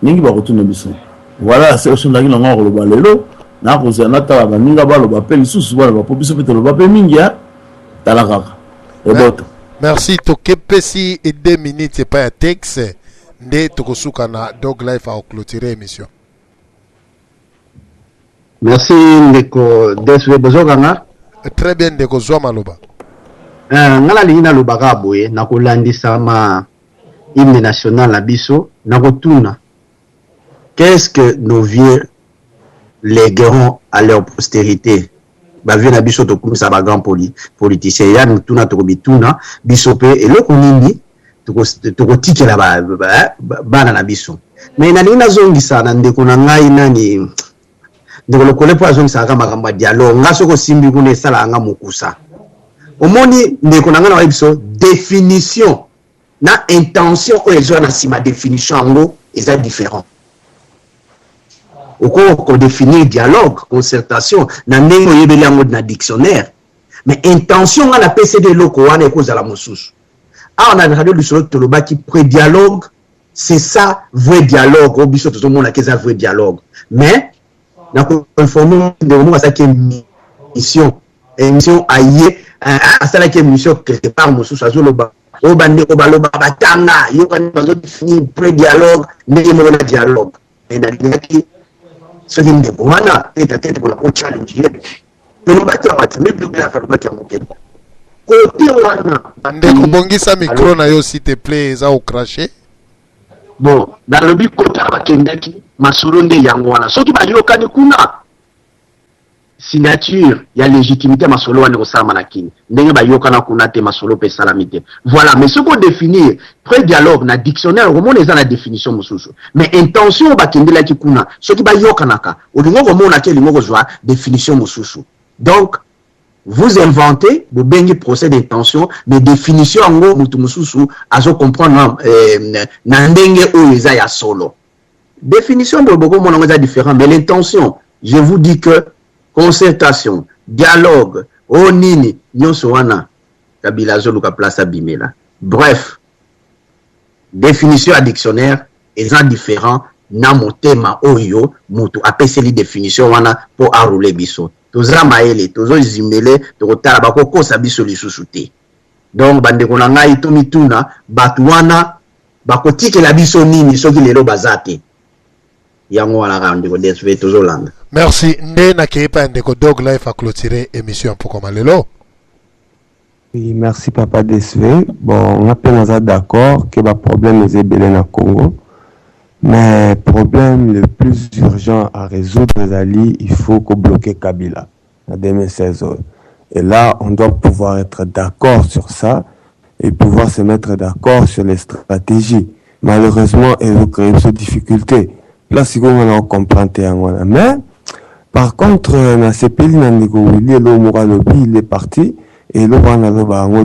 Ningi va retourner à Bisson. Voilà la sélection de la Langue, le balelo, n'a pas un attaque, Ninga va le bapel, sous le population peut le bapel Mingia, Talaraka.
Merci, Tokepesi et 2 minutes, c'est pas un texte. De Tokosukana, Dog Life a clôturé l'émission.
Merci ndeko DSV bozokanga.
Très bien ndeko zwa maloba.
Ngala lingina lobaka boye na kolandisa ma hymne national na biso na kotuna. Qu'est-ce que nos vieux légueront à leur postérité? Ba vieux na biso to kumisa ba grand politicien ya tuna to bituna biso pe eloko nini to kotikela bana na biso. Mais na lingina zongisa na ndeko na ngai nani de le collègue pour azongi saka makamba dialogue ngaso ko simbi kuna esala nga mukusa omoni ndeko nanga na biso définition na intention o ezo na sima définition ngo eza différent ko définir dialogue concertation na ndenge yebeli yango na dictionnaire mais intention nga na PCD loko wana ekozala mosusu on a radio du solo tolobaki pré-dialogue c'est ça vrai dialogue au biso tout le monde a qu'est vrai dialogue mais na conformer de moment ça qui est émission aïe à ça qui est mission quelque part mosusu azoloba o bande ko baloba batanga yo kan bazo définir pré-dialogue ndenge mo na dialogue et na lingaki ce qui me wana tête pour la challenge mais no batla batla mais plus bien faire batla ngoke côté wana
ndeko bongisa micro na yo s'il te plaît za au cracher
bon dans le but côté bakendaki masolo nde yango wana soki bayokani kuna signature ya légitimité masolo wana kosala na kini ndenge bayokana kuna te masolo pe salami te voilà mais ce qu'on définir pré-dialogue na dictionnaire komona eza na définition mosusu mais intention bakendelaki kuna soki bayokanaka olingo komona ke lingo kozwa définition mosusu donc vous inventez vous bengi procès d'intention mais définition yango mutu mosusu azo comprendre na ndenge oyo eza ya solo définition de beaucoup mon est différent mais l'intention je vous dis que concertation dialogue onini nyonso wana kabila zoluka place abimela bref définition à dictionnaire est différent na motema oyo mutu apeseli définition wana pour enrouler biso toza maele tozo zimele tokotala bakokosa biso lisusu te donc bandeko na ngai to mituna batu wana bakotikela biso nini soki lelo bazate yango wana ndeko DSV tozolanda.
Merci nde na kepa ndeko Dog Life a clôturer émission pour comme lelo.
Oui, merci papa DSV. Bon, on a pas d'accord que le problème est belé na Congo. Mais le problème le plus urgent à résoudre, il faut qu'on bloque Kabila en 2016. Et là, on doit pouvoir être d'accord sur ça et pouvoir se mettre d'accord sur les stratégies. Malheureusement, il y a des difficultés. Là, si on a compris, mais par contre, dans ces pays, il est parti et là,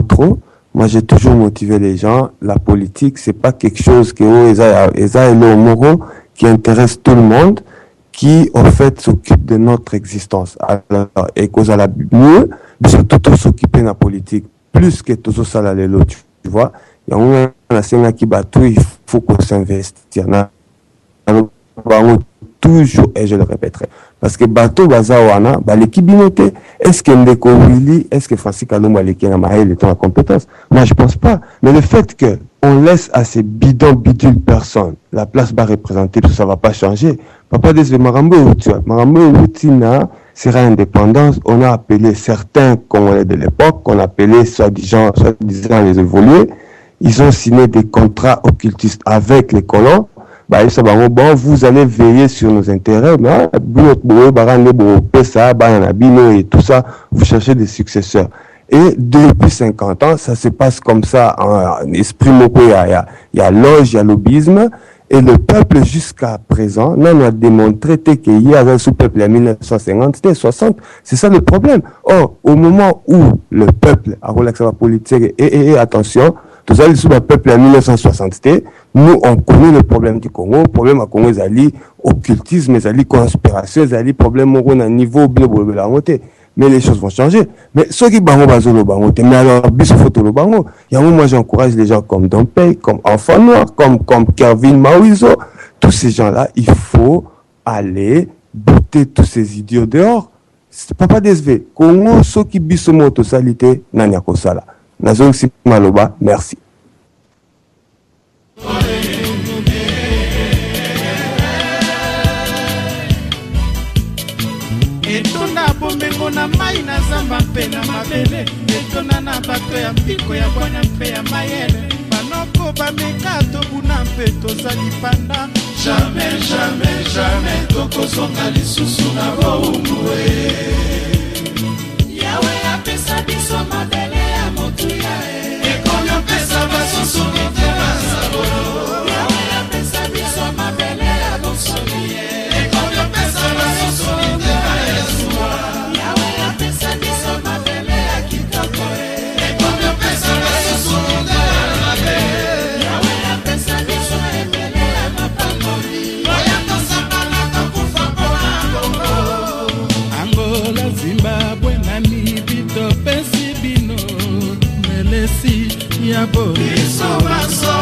trop. Moi, j'ai toujours motivé les gens. La politique, c'est pas quelque chose qui intéresse tout le monde, qui, en fait, s'occupe de notre existence. Alors, et cause à la mieux, surtout tout s'occuper de la politique, plus que tout ça, là, tu vois. Il y a un scène qui bat tout, il faut qu'on s'investisse. Toujours, et je le répéterai. Parce que bateau bazawana, l'équipe binoté, est-ce que Ndeko Willy, est-ce que Francis Kalomba l'équipe na maël est en compétence? Moi, je pense pas. Mais le fait que on laisse à ces bidules personnes, la place va représenter, parce que ça va pas changer. Papa des Marambo Outina sera indépendance. On a appelé certains Congolais de l'époque, qu'on appelait soi-disant les évolués. Ils ont signé des contrats occultistes avec les colons. Bon, vous allez veiller sur nos intérêts, mais et tout ça, vous cherchez des successeurs. Et depuis 50 ans, ça se passe comme ça en esprit moko, il y a loge, il y a lobbyisme, et le peuple jusqu'à présent, on a démontré qu'il y avait sous peuple en 1950, c'était 60, c'est ça le problème. Or, au moment où le peuple a relaxé la politique, et attention, tout ça, sous le peuple en 1960, nous, on connaît le problème du Congo. Le problème à Congo, c'est occultisme, c'est conspiration, c'est problème au niveau mais les choses vont changer. Mais ceux qui bango bazolo bango, mais alors, biso photo le bango. Il y a un moment, moi, j'encourage les gens comme Dompey, comme Enfant Noir, comme Kevin Mawizo. Tous ces gens-là, il faut aller buter tous ces idiots dehors. C'est pas DSV. Congo, ceux qui biso moto salité, nanya kosala. Nazong si maloba, merci.
Etona bomengo na mai na zamba mpe na mabele etona na bato ya mpiko ya bwana mpe ya mayele banoko bameka tobuna mpe tozali panda jamais jamais jamais tokozonga lisusu na boumue yawe apesa biso mabele ya motu ya ekomi opesa basusu mitema sabolo yawe apesa biso mabele ya bosoli ekomi opesa basusu mitema yesua yawe apesa biso mabele ya kitoko ekomi opesa basusu mitema mabe yawe apesa biso ebele ya mapamboli oya tosambala tokufa mpona Kongo Angola Zimbabwe Namibie topesi bino melesi ya bo biso baso